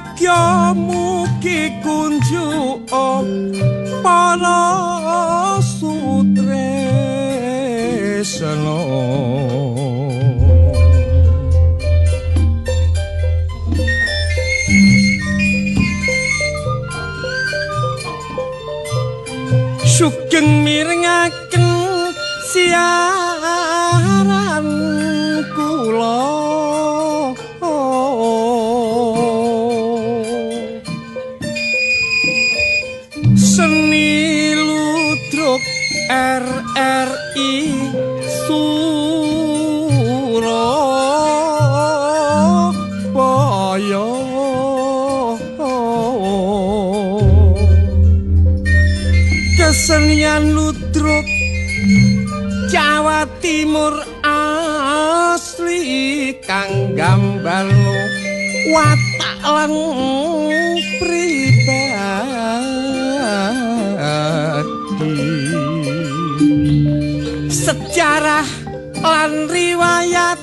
Bagya mugi kunjuk para sutresna sugeng mirengaken siaran kula seni ludruk RRI Surabaya kesenian ludruk Jawa Timur asli kang gambarno watak lan pribadi sejarah lan riwayat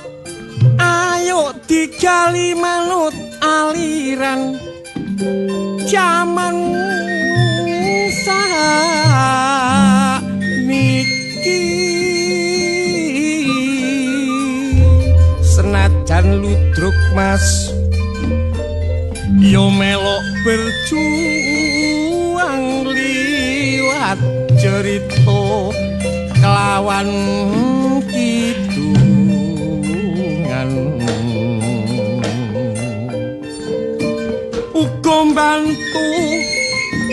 ayo digali manut aliran jaman saniki senajan ludruk mas yo melok berjuang liwat cerita kelawan kidungan uga bantu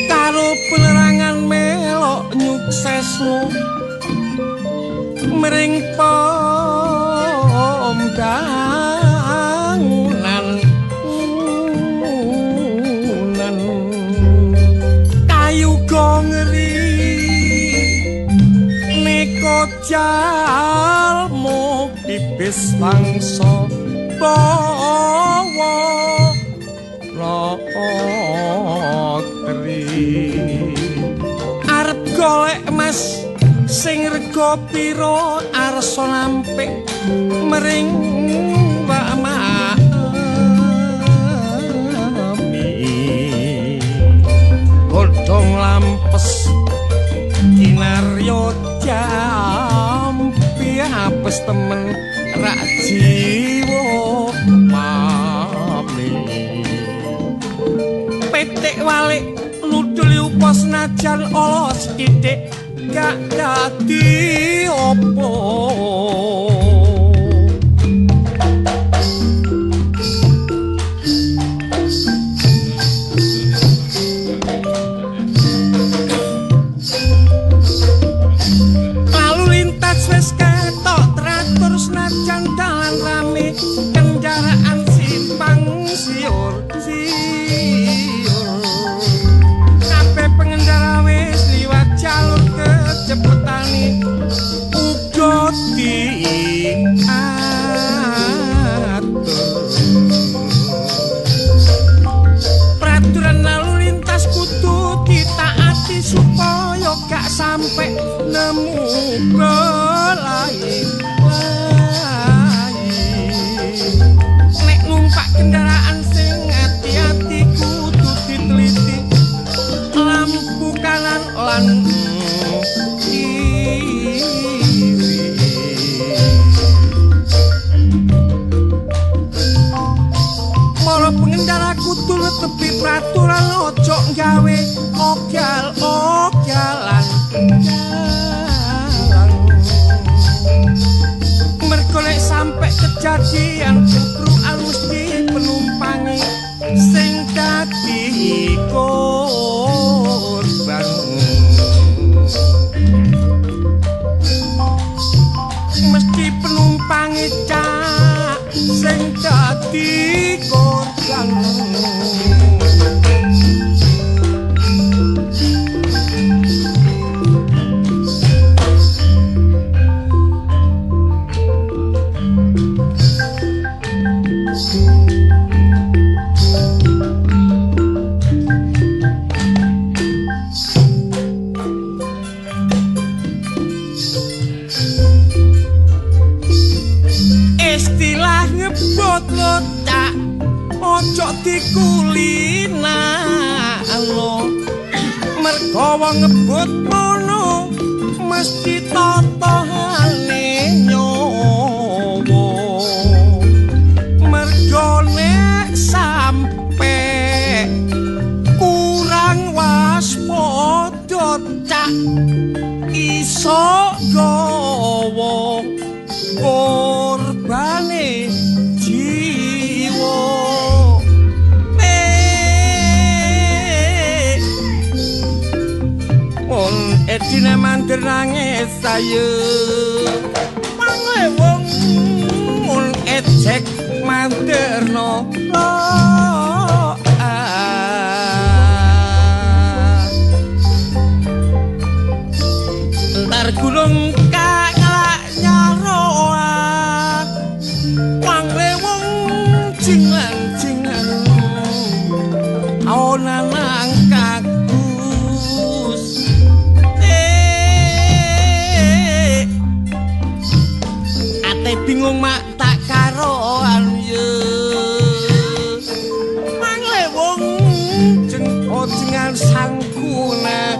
karo penerangan melok nyuksesno mring pembangunan kayu gongeri neko jalmo pipis langso bawa loteri arep golek emas sing rega pira arsa nampik mering Mbak Mami godhong lampes kinarya jampi apes temen rak jiwa mami petik walik nudul upa senajan ala sithik gak dadi opo lalu lintas wis ketok teratur senajan dalan rame kendaraan simpang siur kabeh pengendara wis liwat jalur kecepetane uga diatur peraturan lalu lintas kudu ditaati supaya gak sampai nemu kelai nek numpak kendaraan sing hati-hati kudu diteliti lampu kanan lan kiri para pengendara kudu netepi peraturan ojo gawe ogal-ogalan mergo nek sampe kejadian kebrukan mesti penumpangi sing dadi korban mesti penumpangi cak sing dadi korban Hawa ngebut ngono mesti totohane nyawa mergo nek sampe kurang waspada cak iso gawa korbane jiwa mon edine mandir nangis sayu mangke wong mon ejek mandirno entar gulung kangelak nyaroan mangke wong jingan-jingan aonan kagus ate bingung mak tak karoan ye mangke wong jengan sangkuna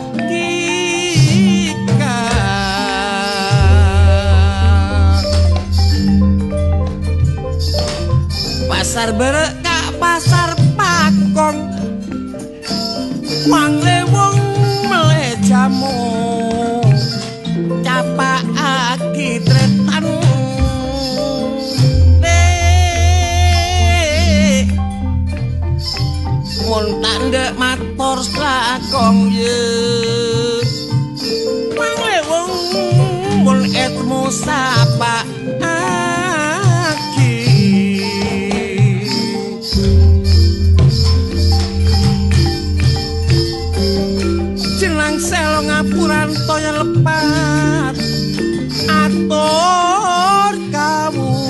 pasar berek kak pasar pakong mangke wong meleh jamu capakake tretan mun tandek matur slakong ye mangke wong mun etmu sapa selo ngapuran toya lepat atur kawula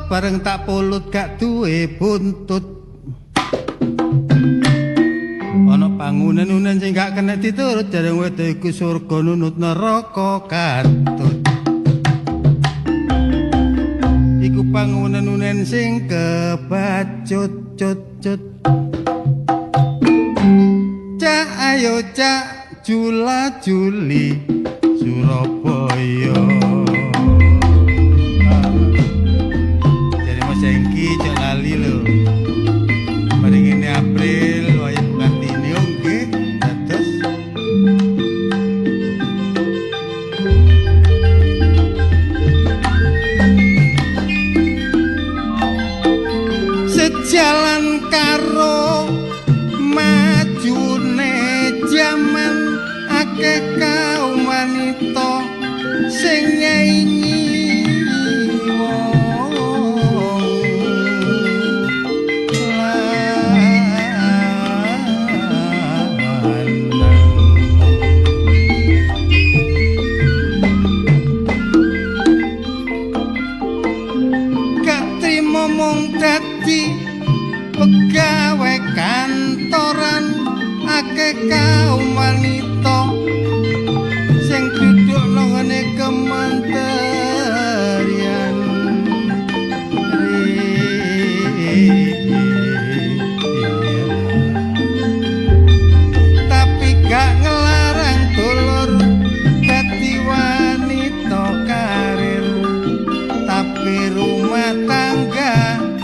bareng tak pulut gak duwe buntut ana pangunen-unen sing gak kena diturut jareng wedok iku surga nunut neraka katut iku pangunen-unen sing kebacut-cut cak ayo cak jula-juli Surabaya Sengki cok lali lho. Mari ngene April wayah Kartini nggih dados sejalan karo majune jaman akeh kaum wanita sing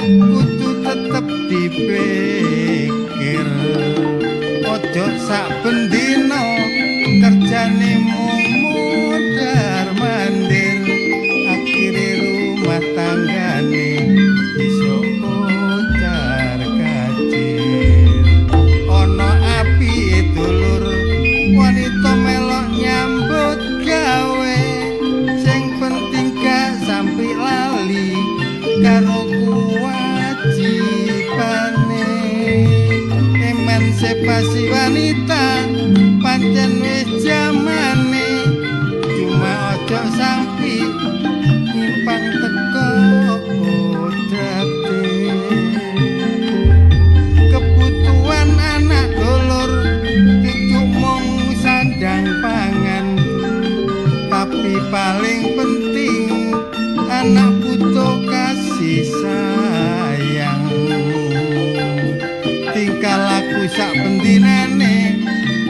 kudu tetep dipikir ojo sak bendina kerjane mung mudhar mandir akhire rumah tanggane iso kocar kacir ana api dulur wanita melok nyambut gawe sing penting gak sampai lali karo kewajibane emansipasi wanita pancen wis jamane cuma ojo sampai nyimpang teko odrate kebutuhan anak dulur itu mung sandang pangan tapi paling penting anak butuh kasih sayang tingkah laku sak bendinane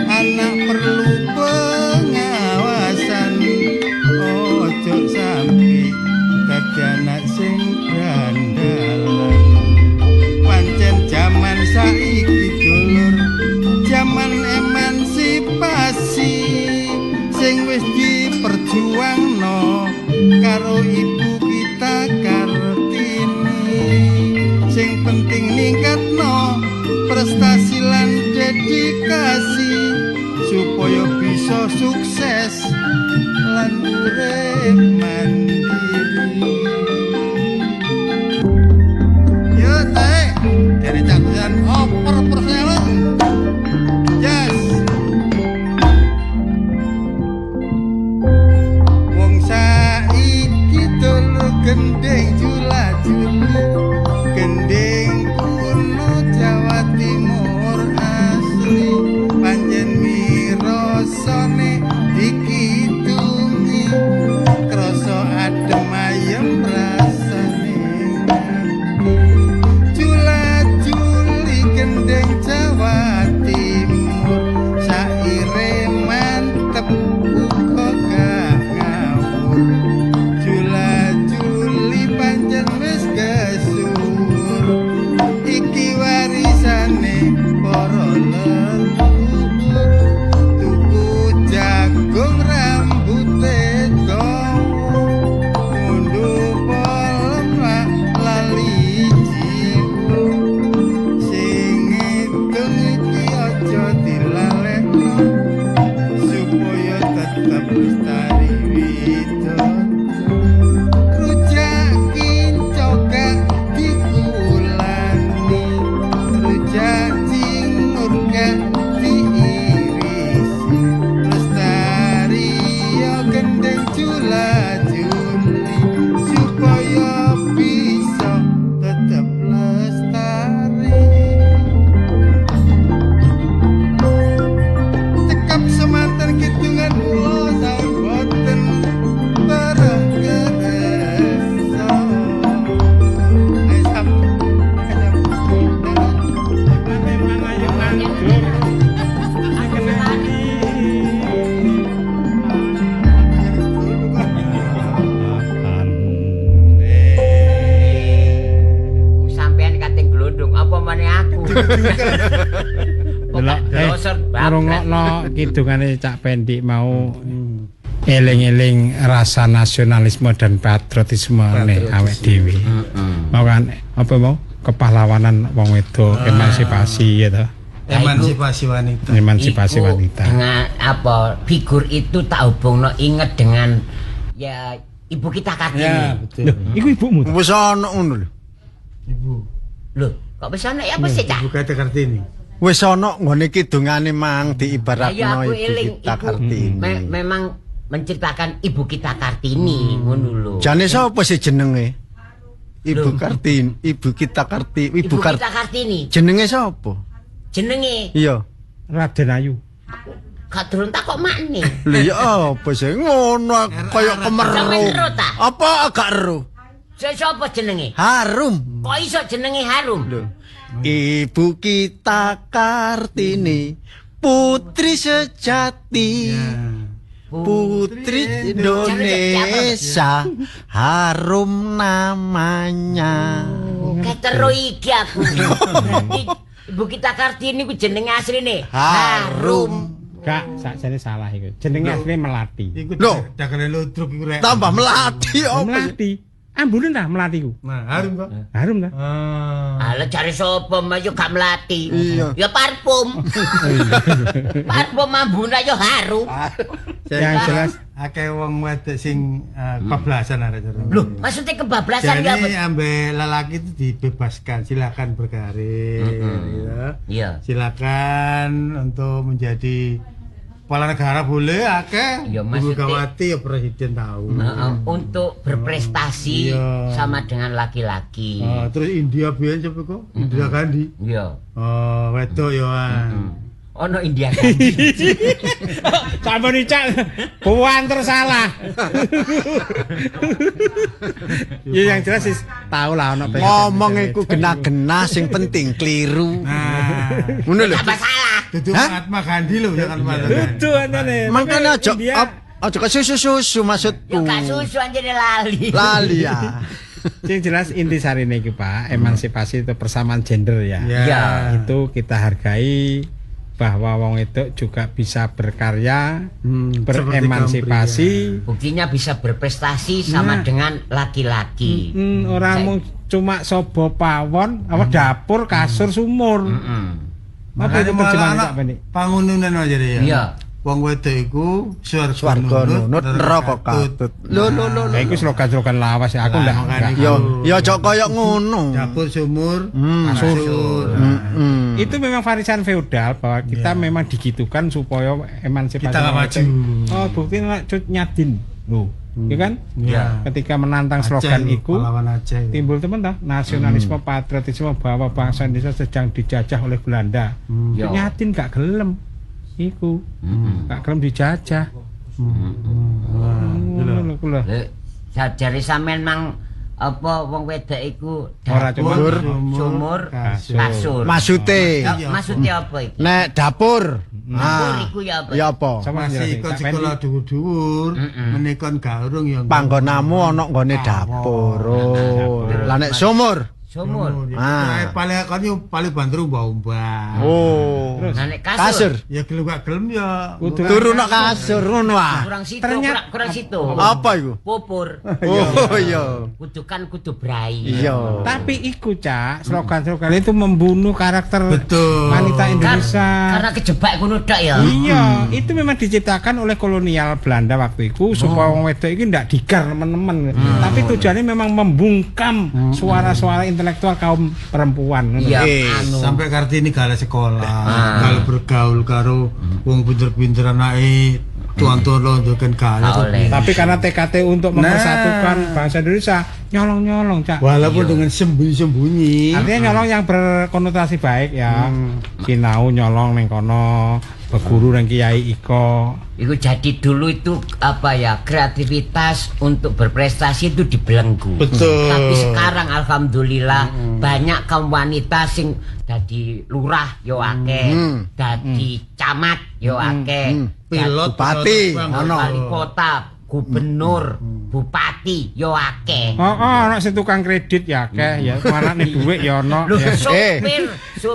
anak perlu pengawasan ojo sampai dadi anak sing grandalan pancen jaman saiki dulur jaman emansipasi sing wis diperjuangno karo ibu kita Kartini sing penting ningkatno prestasi lan dedikasi supaya bisa sukses lan urip mandiri yo tae dari cakupan oper perselen yes wong saiki dulu gendeng jula-juli gendeng kuno Jawa Timur asli panjen mirosone dikidungi krasa adem ayem rasane jula-juli gendeng Jawa Timur saire mantep uga gak ngawur jula-juli pancen wis gesur iki warisane para leluhur tuku jagung rambute dawa mundu polem lali jiwo sing ngitung iki aja dilalekno supaya tetep lestari widodo rujak kincokak dikulani rujak cingur gak diirisi lestari ya gendeng jula-juli supaya bisa tetep lestari cekap semanten kidungan kula saboten bareng keresa ayo sam memang ayo manjur Sampean kating glundung apa meneh aku. Delok Doser ngrungokno kidungane Cak Pendik mau eling-eling rasa nasionalisme dan patriotisme nih awake dhewe. Mau kan apa mau kepahlawanan wong wedok emansipasi ya toh. emansipasi wanita Emansipasi Iku wanita. Dengan apa figur itu tak hubungno inget dengan ya ibu kita Kartini. Loh, iku ibumu. toh? wis ana ngono lho Ibu. Loh, kok bisa ana ya apa sih, Cak? Ibu kata Kartini. wis ana nggone kidungane mang diibaratno Ya, aku ibu eling kita ibu. Kartini Memang menceritakan ibu kita Kartini ngono lho. jane sapa sih jenenge Ibu Loh. Kartini, Ibu kita Kartini, Ibu kita Kartini. jenenge sapa? Jenenge Iya. Raden Ayu. gak durung tak kok makne. Lha ya apa sih ngono kaya kemeru. Sampeyan ero ta? Apa agak ero? Sapa jenenge? Harum. Kok iso jenenge Harum? Lho. Ibu kita Kartini, putri sejati. Putri Indonesia, harum namanya. ketero iki aku. Ibu kita Kartini ku jenenge asline Harum. Gak, sakjane salah iku. Jenenge asline Melati. Iku Loh. dagane ludruk iku rek. Tambah melati opo? Melati. Ambune ta Melati ku? Nah, harum kok. Harum ta? ala cari sapa mah yo gak melati. Iya. Ya parfum. Parfum ambune yo harum. Yang jelas Akeh wong wedok sing kebablasan arek jare. Loh, maksudnya kebablasan ya apa? Jadi ambe lelaki itu dibebaskan, silakan berkarir, ya. Iya. Silakan untuk menjadi kepala negara boleh, akeh. Ya, Ibu maksudnya- Megawati ya presiden tahu. Untuk berprestasi Iya. sama dengan laki-laki. Terus India biyen coba kok, Indira Gandhi. Iya. Wedok ya. Ono India Gandhi. sampun Cak. Kuanter salah. Ya yang jelas sih tahu lah ono Ngomong iku genah-genah sing penting keliru. Nah, Ngono lho. Apa salah? itu Mahatma Gandhi loh, jangan malah. Dudu antene. Makane aja aja ke susu-susu maksudku. Yo gak susu anjene lali. Lali ya. Yang jelas inti sarine iki Pak, emansipasi itu persamaan gender ya. Ya. Itu kita hargai bahwa wong itu juga bisa berkarya, beremansipasi. Buktinya bisa berprestasi sama dengan laki-laki. Orang mau cuma sobo pawon, apa dapur, kasur, sumur. Apa itu terjemahan Cak Pendi? Pangununan aja deh ya. Iya. Wong wedok iku Swarga nunut neraka katut. Lho lho lho. Nah, itu slogan-slogan lawas ya. Aku Lah, enggak. makanya enggak. Yo aja kaya ngono. dapur sumur, Kasur. Mm. Itu memang varisan feodal bahwa kita memang digitukan supaya emansipasi Kita nggak itu. maju. Oh, bukti nak cut nyadin. Loh, ya kan? Ya. Ketika menantang slogan Aceh, itu pahlawan Aceh. timbul teman toh nasionalisme patriotisme bahwa bangsa Indonesia sedang dijajah oleh Belanda. Yo. Nyatin gak gelem. Iku. Gak gelem dijajah. Ngono lho. Sajare sampean mang apa wong wedok iku Ora cuma dapur, sumur, kasur. kasur. Maksude Ya, maksudnya apa iki? nek dapur. Dapur iku ya apa? Ya apa? sama Masih ikon sekolah dhuwur-dhuwur, menikon garung yang Panggonamu ana nggone dapur. Oh. Lah nek sumur. Sumur. paling kan yo paling banter umbah-umbah. Oh. Nah nek Kasur. Ya gelem gak gelem ya. Turu nang kasur ngono ah. Kurang situ, Ternyata- kurang situ. Apa iku? Pupur. Oh iya. Kudu kan kudu brai. Iya. Tapi iku Cak, slogan-slogan itu membunuh karakter Betul. wanita Indonesia. Karena kejebak ngono tok ya. Iya, itu memang diciptakan oleh kolonial Belanda waktu itu supaya wong wedok iki ndak digar teman-teman. Tapi tujuannya memang membungkam suara-suara intelektual kaum perempuan. ngono. Iya, anu. Sampai Kartini gale sekolah, gale bergaul karo wong pinter-pinter anake tuan-tuan lo nduken gale. Oleh. Tapi karena TKT untuk mempersatukan bangsa Indonesia, nyolong-nyolong, Cak. Walaupun dengan sembunyi-sembunyi. Artinya nyolong yang berkonotasi baik ya. Sinau nyolong ning kono, beguru nang Kiai Iko. Itu jadi dulu itu apa ya, kreativitas untuk berprestasi itu dibelenggu. Betul. Tapi sekarang alhamdulillah banyak kaum wanita sing dadi lurah yo akeh, dadi camat yo akeh, Pilot, Bupati, ono. wali kota, gubernur, bupati yo akeh. Oh, ana sing tukang kredit ya akeh ya, manane dhuwit ya ono. Loh, ya. supir.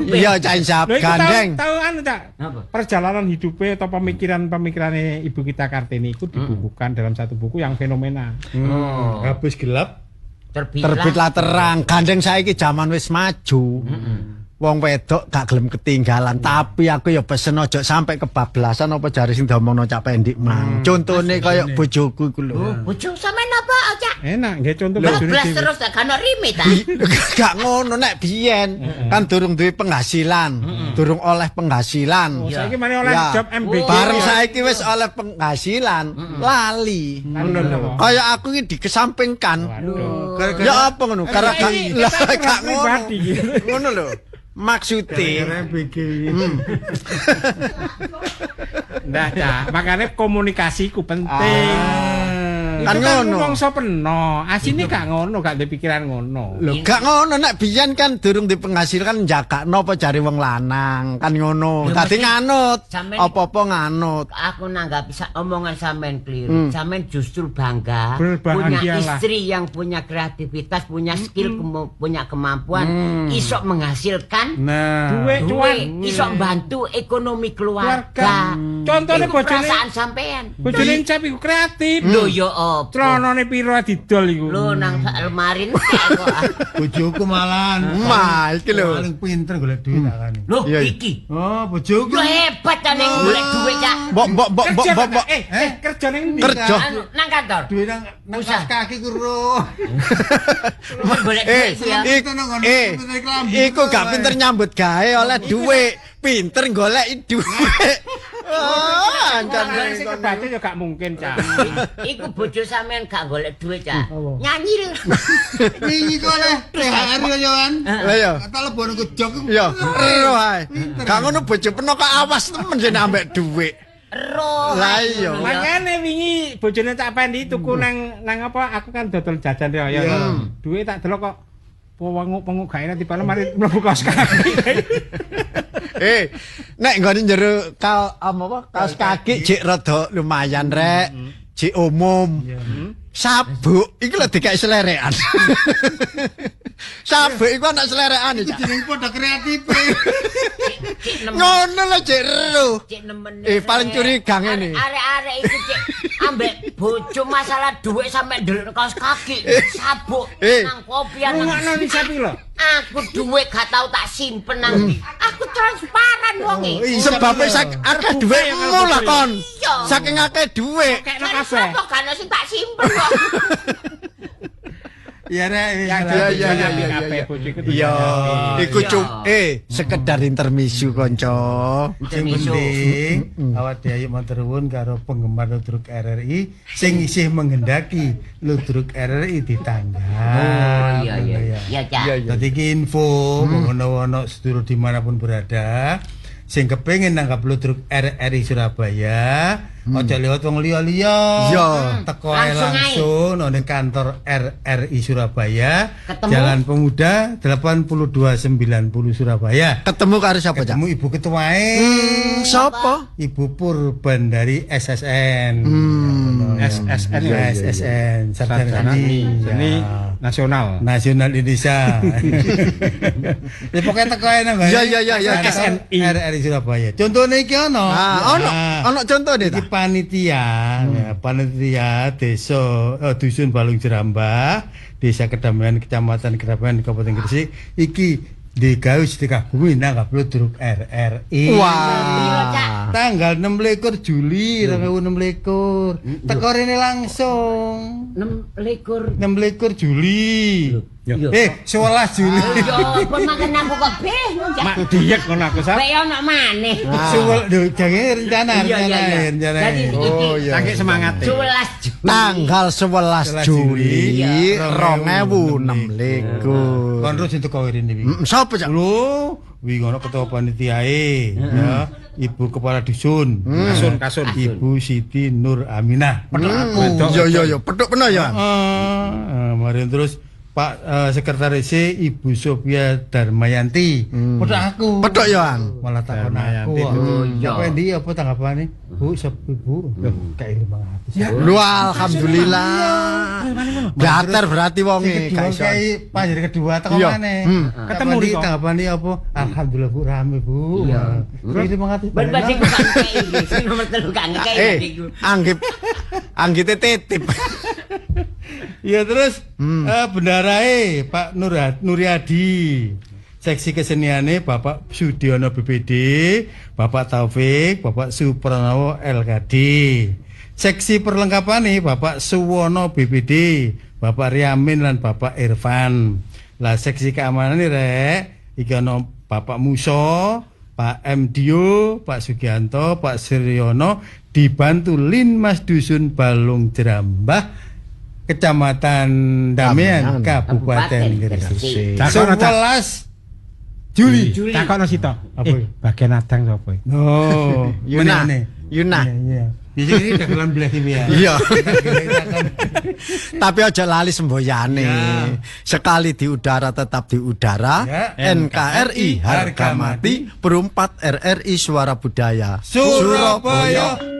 Iya cah insap Lho, iku gandeng. tahu anu Cak. Apa? Perjalanan hidupnya atau pemikiran-pemikirannya Ibu kita Kartini itu dibukukan dalam satu buku yang fenomenal. Oh, Habis gelap. Terbitlah terang. Gandeng saiki zaman wis maju. Wong wedok gak gelem ketinggalan, tapi aku ya pesen aja sampai kebablasan apa jare sing diomongno Cak Pendik mang. Contone kaya bojoku iku lho. bojo sampean apa aja? Enak nggih contoh bojone Bablas dhewe. terus tak kan rime ta. Gak ngono nek biyen kan durung duwe penghasilan, durung oleh penghasilan. Saiki mari oleh Ya. job MBG. Bareng saiki wis oleh penghasilan, lali. Ngono lho. Kaya aku iki dikesampingkan. Waduh. Ya apa ngono? Karena gak Iki lah kita gak pribadi ngono. gitu. Ngono lho. Maksude Kira bikin. Nah, makanya komunikasi ku penting. Kan ngono. Mongso peno. Asine gak ngono, gak duwe pikiran ngono. Lho gak ngono nek biyen kan durung dipenghasilan kan jagakno apa jare wong lanang. Kan ngono. Dadi nganut. Apa-apa nganut. Aku nanggap bisa omongan sampean keliru. Sampean justru bangga punya Berbahagialah. istri yang punya kreativitas, punya skill, punya kemampuan, iso menghasilkan duit, iso bantu ekonomi keluarga. Contohnya Iku bojone perasaan sampean. bojone Cep iku kreatif. Lho yo opo? Celonane piro didol iku. Lho nang sak lemari kok. Bojoku malahan. Mah iki lho. Paling pinter golek duit akane. Lho Iya, iya. iki. Oh, bojoku. Lho hebat ta ning golek duit Cak. Mbok Kerja ning ndi? Kerja. Anu, nang kantor. Duit nang Usah. kaos kaki ku ro. Golek duit ya. Iku gak pinter nyambut gawe oleh duit, pinter golek duit. Oh, Jangan Sing kebaca ya gak mungkin, Cak. Iku bojo sampean gak golek duit, Cak. Nyanyi lho. Wingi kok oleh THR yo kan. Lah yo. Tak lebon ke jog. Yo, ero ae. Gak ngono bojo peno kok awas temen jenenge ambek duit. Roh. Lah iya. Makane wingi bojone Cak Pendi tuku nang apa aku kan dodol jajan ya. Duit tak delok kok penguk gawe nanti malam mari mlebu kaos kaki. Nek nggone jero kaos kaki jek rada lumayan rek. Jek umum. Sabuk iki lho dikai selerekan. Sabuk iku ana selerekan iki. Jeneng padha kreatif. Ngono lho jek ero. Cek nemen. Paling curiga ngene. Arek-arek iku cek ambek bojo masalah duit sampe ndelok kaos kaki, sabuk, nang kopian nang. Ngono ni sapi lho. Aku duit gak tau tak simpen nang ndi. Aku transparan wonge. Sebab akeh duitmu lah kon. Iya. Saking akeh duit. Kekno Kan kabeh. kok gak ono sing tak simpen kok. Ya rek. Iya, iku sekedar intermezzo kanca. Sing penting awak dhewe matur nuwun karo penggemar Ludruk RRI sing isih menghendaki Ludruk RRI ditanggap. Oh iya. Ya, Cak. Dadi iki info ono sedulur dimanapun berada sing kepengin nanggap Ludruk RRI Surabaya, aja lewat wong liya-liya. Iya. Teko ae langsung nang kantor RRI Surabaya, Ketemu? Jalan Pemuda 8290 Surabaya. Ketemu karo sapa, Cak? Ketemu ibu ketuae. Sapa? Ibu Purban dari SSN. SSN ya. SSN Sarjana Seni Nasional. Nasional Indonesia. Ya pokoknya teko ae nang. Ya. SNI. RRI Surabaya. Contone iki ono. Ono contone ta? Iki panitia, ya, panitia desa dusun Balung Jerambah, Desa Kedamaian, Kecamatan Kedamaian, Kabupaten Gresik. Iki digawe dikagumi nang Ludruk RRI. Wah. Tanggal 26 Juli 2026. Teko rene langsung. 26 Juli. 11 Juli. Yo, pun makan aku kok bingung, Cak. Mak diek ngono aku sap. Kayak ono maneh. Jangan rencana. Jadi iki Saking semangat. 11 Juli. Tanggal 11 Juli Iya. 2026. Kon terus entuk kawirine iki. Sapa, Cak? Lho, wingi ono ketua panitiae, ya, Ibu Kepala Dusun. Kasun. Ibu Siti Nur Aminah. Yo, petuk peno ya. Kemarin terus Pak Sekretaris Ibu Sophia Darmayanti. Pedok aku. Pedok ya, An. Malah takon aku. Apa ndi apa tanggapane? Bu, Ibu. Kayak 500. Lu alhamdulillah. Datar berarti wonge gak iso. Kayak panjir kedua teko Iya. maneh. Ketemu di kok. Tanggapane apa? Alhamdulillah Bu rame, Bu. Kayak 500. Ben pasti ku kan iki. Sing nomor 3 kan iki. Anggite titip. Iya terus bendarae Pak Nuryadi. Seksi keseniane Bapak Sudiono BPD, Bapak Taufik, Bapak Supranowo LKD. Seksi perlengkapane Bapak Suwono BPD, Bapak Riamin lan Bapak Irfan. Lah seksi keamanan rek iki ana Bapak Muso, Pak Mdio, Pak Sugianto, Pak Siryono dibantu Linmas Dusun Balung Jerambah, Kecamatan Damian, Kabupaten Gresik. 11 Juli. Takokno sito. Apa? Bagian adang sapa? Oh, Yuna. meneh. Yuna. Iya. Biasanya dagelan belah TV ya. Iya. Tapi aja lali semboyane. Ya. Sekali di udara tetap di udara. Ya. NKRI harga mati. Perumpat RRI Suara Budaya. Surabaya.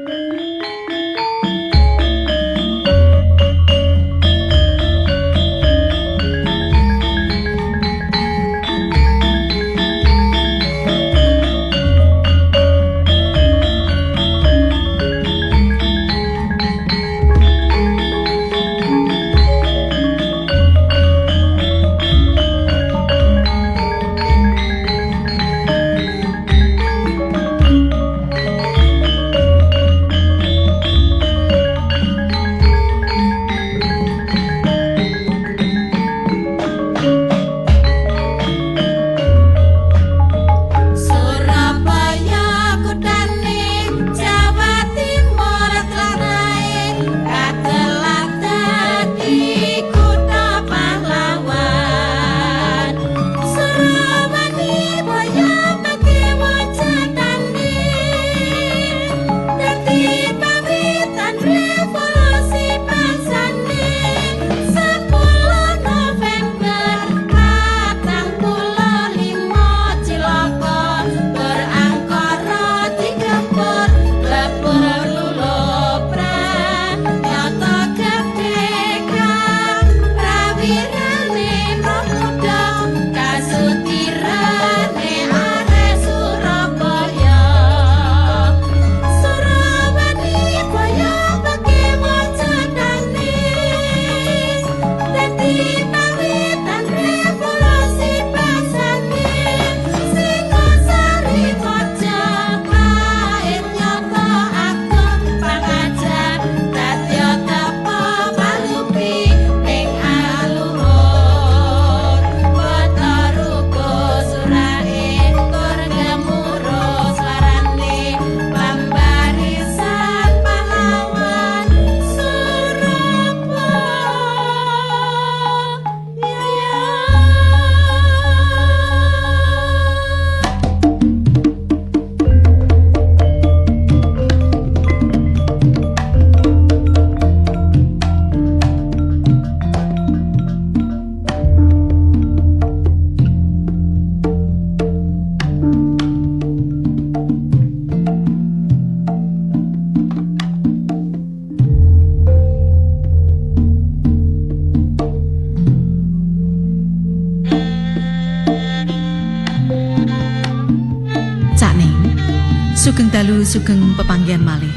Sugeng dalu sugeng pepanggihan malih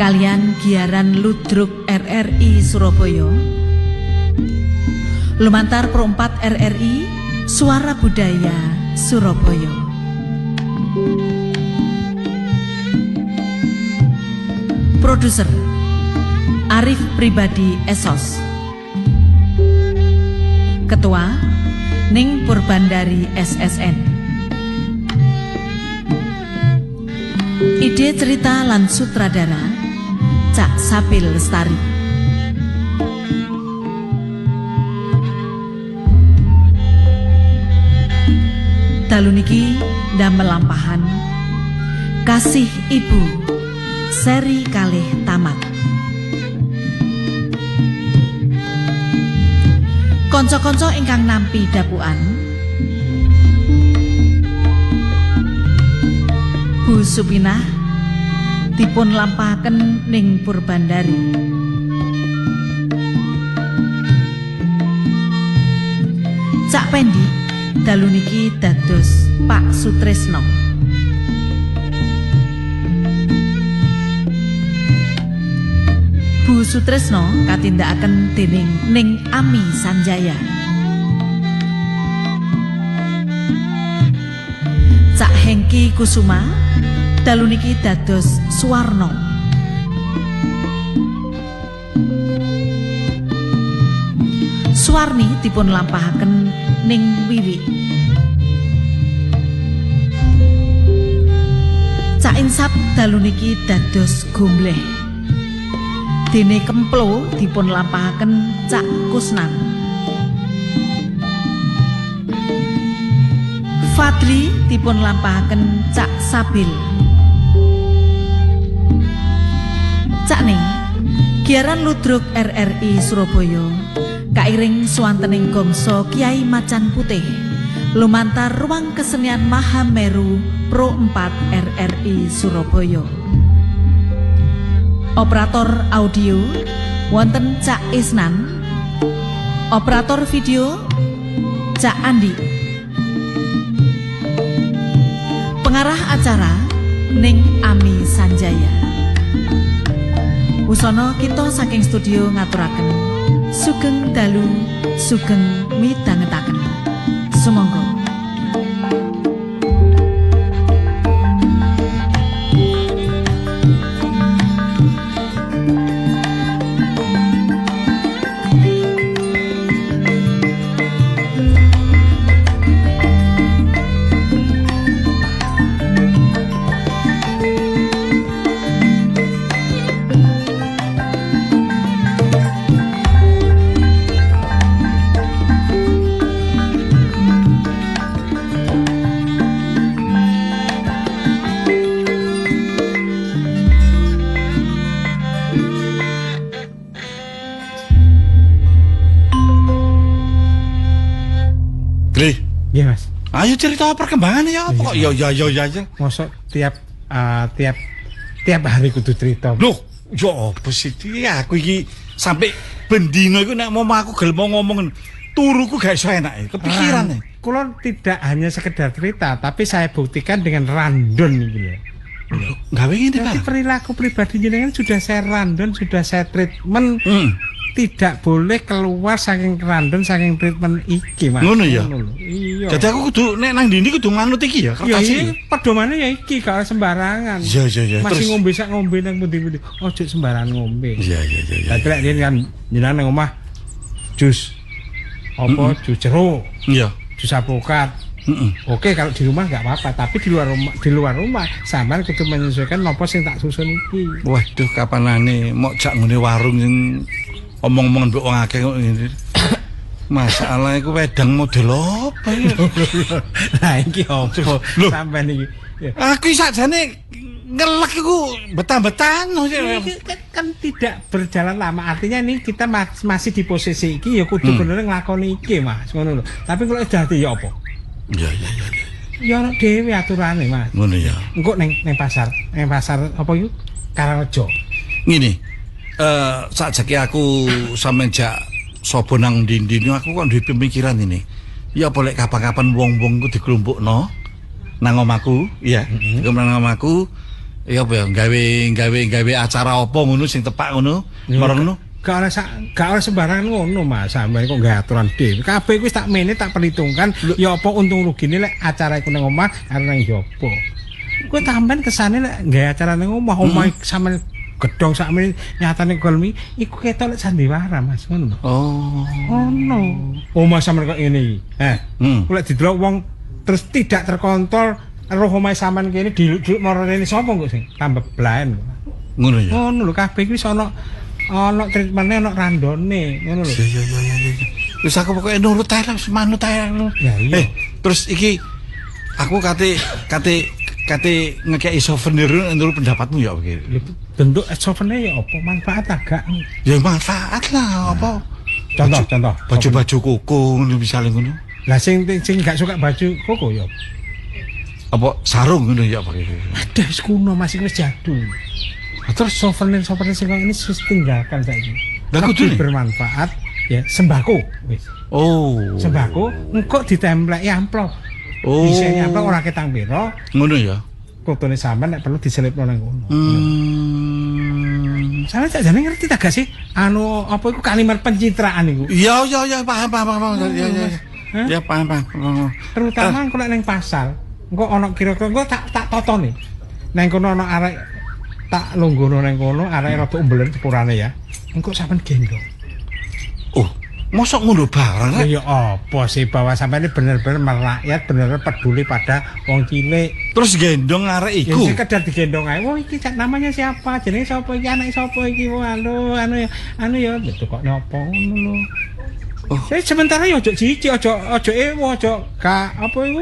kalian giaran Ludruk RRI Surabaya lumantar perempat RRI Suara Budaya Surabaya. Produser Arif Pribadi Esos. Ketua Ning Purbandari SSN. Ide cerita lan sutradara Cak Sapil Lestari. Dalu niki ndamel lampahan Kasih Ibu seri kalih tamat. Konco-konco ingkang nampi dapuan Bu Supinah dipun lampahaken ning Purbandari. Cak Pendi dalu niki dados Pak Sutresno. Bu Sutresno katindakaken dening Ning Ami Sanjaya. Cak Hengki Kusuma dalu niki dados Suwarno. Suwarni dipun lampahaken ning Wiwi. Cak Insap dalu niki dados Gombleh. Dene Kemplo dipun lampahaken Cak Kusnan. Fadli dipun lampahaken Cak Sabil. Cak Ning, giaran ludruk RRI Surabaya kairing swantening gongso Kiai Macan Putih lumantar ruang kesenian Mahameru Pro 4 RRI Surabaya. Operator audio wonten Cak Isnan, operator video Cak Andi. Pengarah acara Ning Ami Sanjaya. Usono kita saking studio ngaturaken sugeng dalu sugeng midhangetaken. Sumangga. Iya Mas. Ayo cerita perkembangannya ya apa kok? Ya. Mosok tiap hari kudu cerita. Loh, ya apa sih aku iki sampai bendino iku nek mau aku gelem ngomong turuku gak iso enak kepikiran. Kula tidak hanya sekedar cerita, tapi saya buktikan dengan random iki lho. Gawe ngene Tapi Pak. perilaku pribadi jenengan sudah saya random, sudah saya treatment. Tidak boleh keluar saking random, saking treatment iki Mas. Ngono ya? Iya. Jadi aku kudu nek nang ndi kudu manut iki ya, Ya kertas iki iki. pedomane ya iki gak sembarangan. Iya. Masih Terus ngombe sak ngombe nang pundi-pundi. Ojo sembarangan ngombe. Iya. Dadi lek dia kan jenengan nang omah jus apa jus jeruk, Iya. jus alpukat. Oke kalau di rumah nggak apa-apa, tapi di luar rumah sampean kudu menyesuaikan nopo sing tak susun iki. Waduh kapanane mau jak ngene warung sing omong-omongan mbok wong akeh kok ngene. Masalah iku wedang model apa iki? Lah iki opo Loh. sampean iki? Ya. Aku sakjane ngelek iku betah-betah Ini kan tidak berjalan lama, artinya ini kita masih di posisi iki ya kudu bener nglakoni iki Mas, ngono lho. Tapi kalau dadi ya apa? Iya. Ya ono dhewe aturane Mas. Ngono ya. Engko ning pasar apa iku? Kararejo. Ngene. Sakjake aku semenjak sapa nang ndi-ndi aku kok duwe pemikiran ini. Ya apa lek kapan-kapan wong-wong ku dikelompokno nang omahku, iya. Dikelompokno nang omahku. Ya apa ya gawe acara apa ngono sing tepak ngono. Marang ngono. Gak oleh sembarangan ngono Mas, sampeyan kok gawe aturan dhewe. Kabeh kuwi tak mene tak perhitungkan ya apa untung rugine lek acara iku nang omah karo nang jopo. Kowe tambahan kesane lek gawe acara nang omah sampeyan gedhong sakmene nyatane golmi iku ketok lek sandiwara Mas ngono. Oh. Ono. Omah sampeyan kok ngene iki. Lek didelok wong terus tidak terkontrol roh omahe sampeyan kene diluk-diluk marane sapa kok sing tambah blaen. Ngono ya. Ngono lho kabeh iki wis ono treatmentnya ono randone ngono lho. Iya. Wis aku pokoke nurut ae lah, manut ae. Ya iya. Terus iki aku kate ngekeki souvenir menurut pendapatmu ya apa kira? Bentuk souvenir ya apa manfaat agak. Ya manfaat lah apa? Contoh. Baju-baju koko ngono misale ngono. Lah sing gak suka baju koko ya. Apa sarung ngono ya apa kira? Ada wis kuno masih wis jadul. Terus souvenir sing kok ini wis tinggalkan saiki. Lah kudune bermanfaat ya sembako wis. Oh. Sembako engko ditempleki amplop. Oh. Isine amplop ora ketang pira. Ngono ya. Fotone sampean nek perlu diselipno nang kono. Sampeyan sakjane ngerti tak gak sih? Anu apa iku kalimat pencitraan iku? Iya, paham. Ya paham. Terutama kalau neng pasar, engko ono kira-kira engko tak totone. Neng kono ono arek tak lungguhno neng kono, arek rada umbelen sepurane ya. Engko sampean gendong. Oh, mosok ngono barang. Ya apa sih bahwa sampean ini bener-bener merakyat, bener-bener peduli pada wong cilik. Terus gendong arek Ya iku. sekedar digendong ae. Wah iki namanya siapa? Jenenge sapa iki? Anak sapa iki? Wah anu ya itu kok nyopo ngono lho. Oh. Saya sementara ya ojo cici, ojo ewo, ojo ka apa iku?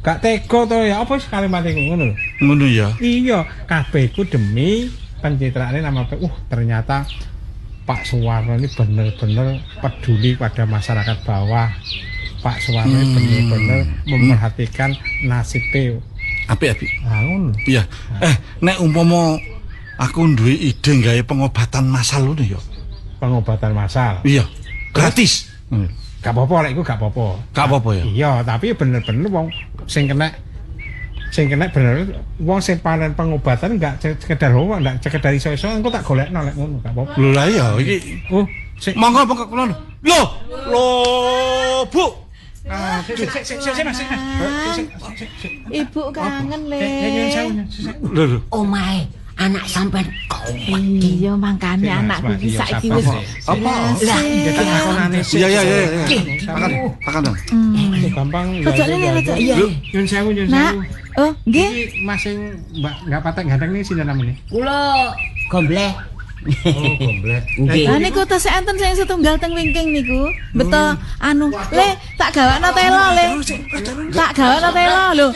gak tega to ya apa sih kalimat iku ngono lho. Ngono ya. Iya, kabeh iku demi pencitraane nama ternyata Pak Suwarno ini benar-benar peduli pada masyarakat bawah. Pak Suwarno ini benar-benar memperhatikan nasibnya. Apik. Ngono. Iya. Nek umpama aku duwe ide gawe pengobatan massal ngono ya. Pengobatan massal. Iya. Gratis. Gak apa-apa lek iku gak apa-apa. Gak apa-apa ya. Iya, tapi bener-bener wong sing kena bener wong sing panen pengobatan enggak sekedar wong enggak sekedar iso-iso engko tak golekno lek ngono gak apa-apa. Lho lah ya iki. Monggo kula. Loh, Bu. Ibu kangen le. Lho. Omahe anak sampean Iya makane anakku iki saiki wis apa? Lah, Iya. Pakan. Gampang. Iya. Nyun sewu. Nak, oh nggih. Iki Mas sing Mbak enggak patek ganteng niki sinten namanya? Kula Gombleh. Oh, Gombleh. Nggih. Lah niku tes enten sing setunggal teng wingking niku. Beto anu, le tak gawakno telo le. Tak gawakno telo lho.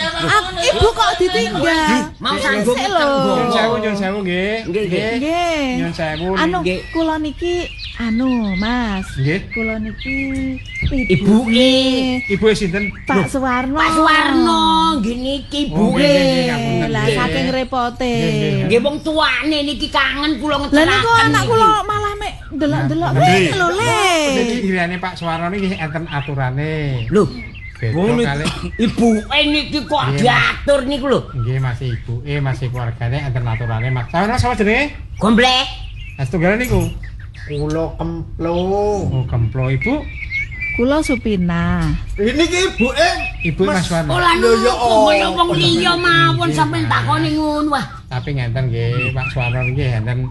Ibu kok ditinggal? Mau sanggup Nyun sewu nggih. Nggih. Nyun sewu. Anu kula niki anu Mas. Nggih. Kula niki Ibuke. Ibu sinten? Pak Suwarno. Pak Suwarno nggih niki Oh, ibuke. nggih. Lah saking repote. Nggih wong tuane niki kangen kula Lah ngeteraken. niku anak kula malah mek delok-delok Nggih. lho le. Jadi irane Pak Suwarno niki enten aturane. Lho, Beda kali. ibuke niki kok diatur niku lho. Nggih masih ibuke, masih keluargane enten aturane Mas. Sawana sapa jenenge? Gombleh. Setunggal niku. Kula kemplo. Oh, Kemplo Ibu. Kula Supina. Ini ki ibuke Ibu Mas Suwarno. Ora kaya wong liya mawon sampean takoni ngono wah. Tapi ngenten nggih Pak Suwarno nggih enten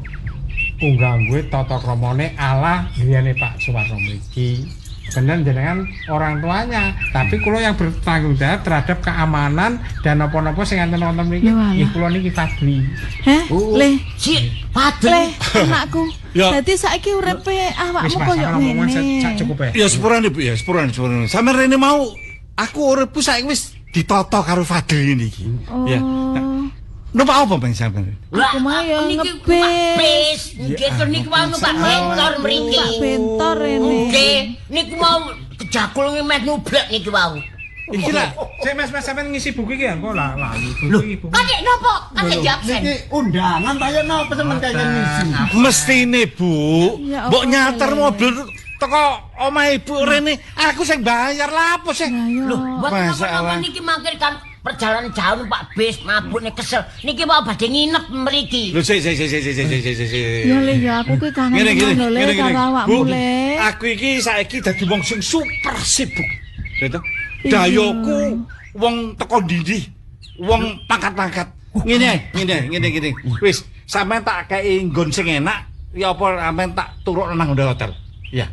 unggah-ungguhe tata kramane ala griyane Pak Suwarno mriki. Bener jenengan orang tuanya, tapi kula yang bertanggung jawab terhadap keamanan dan napa-napa sing enten wonten mriki. Nggih kula niki Fadli. Heh, le, Si le, Padre. anakku. Ya. Dadi saiki urepe Wis awakmu Mas koyo ngomong sak ngene. cukup ya. Ya sepurane Bu ya, sepurane. Sampe rene mau aku uripku saiki wis ditata karo Fadli niki. Ya. Numpak apa Bang sampean? Aku mah ya ngebis. Nggih tur niku mau numpak bentor mriki. Pak bentor rene. Nggih, niku mau kejakul ngemet nublek niku mau. Iki lah, saya Mas sampean ngisi buku iki ya, kok lah buku iki buku. Kadek nopo? Kadek jaksen. niki undangan ta ya napa temen kaya ngisi. Mestine Bu, Ya mbok apa, nyater Le? mobil teko omahe Ibu rene, aku sing bayar lah apa sih? Lho, buat Masalah. napa niki mangkir kan perjalanan jauh numpak bis mabuk nek kesel. Niki mau badhe nginep mriki. Lho sik. Ya le ya aku ki kangen lho le karo awakmu le. Aku iki saiki dadi wong sing super sibuk. Gitu. Dayoku wong teko ndi wong pangkat-pangkat. Ngene. Wis, sampean tak kei nggon sing enak, ya apa sampean tak turuk nang hotel. Ya.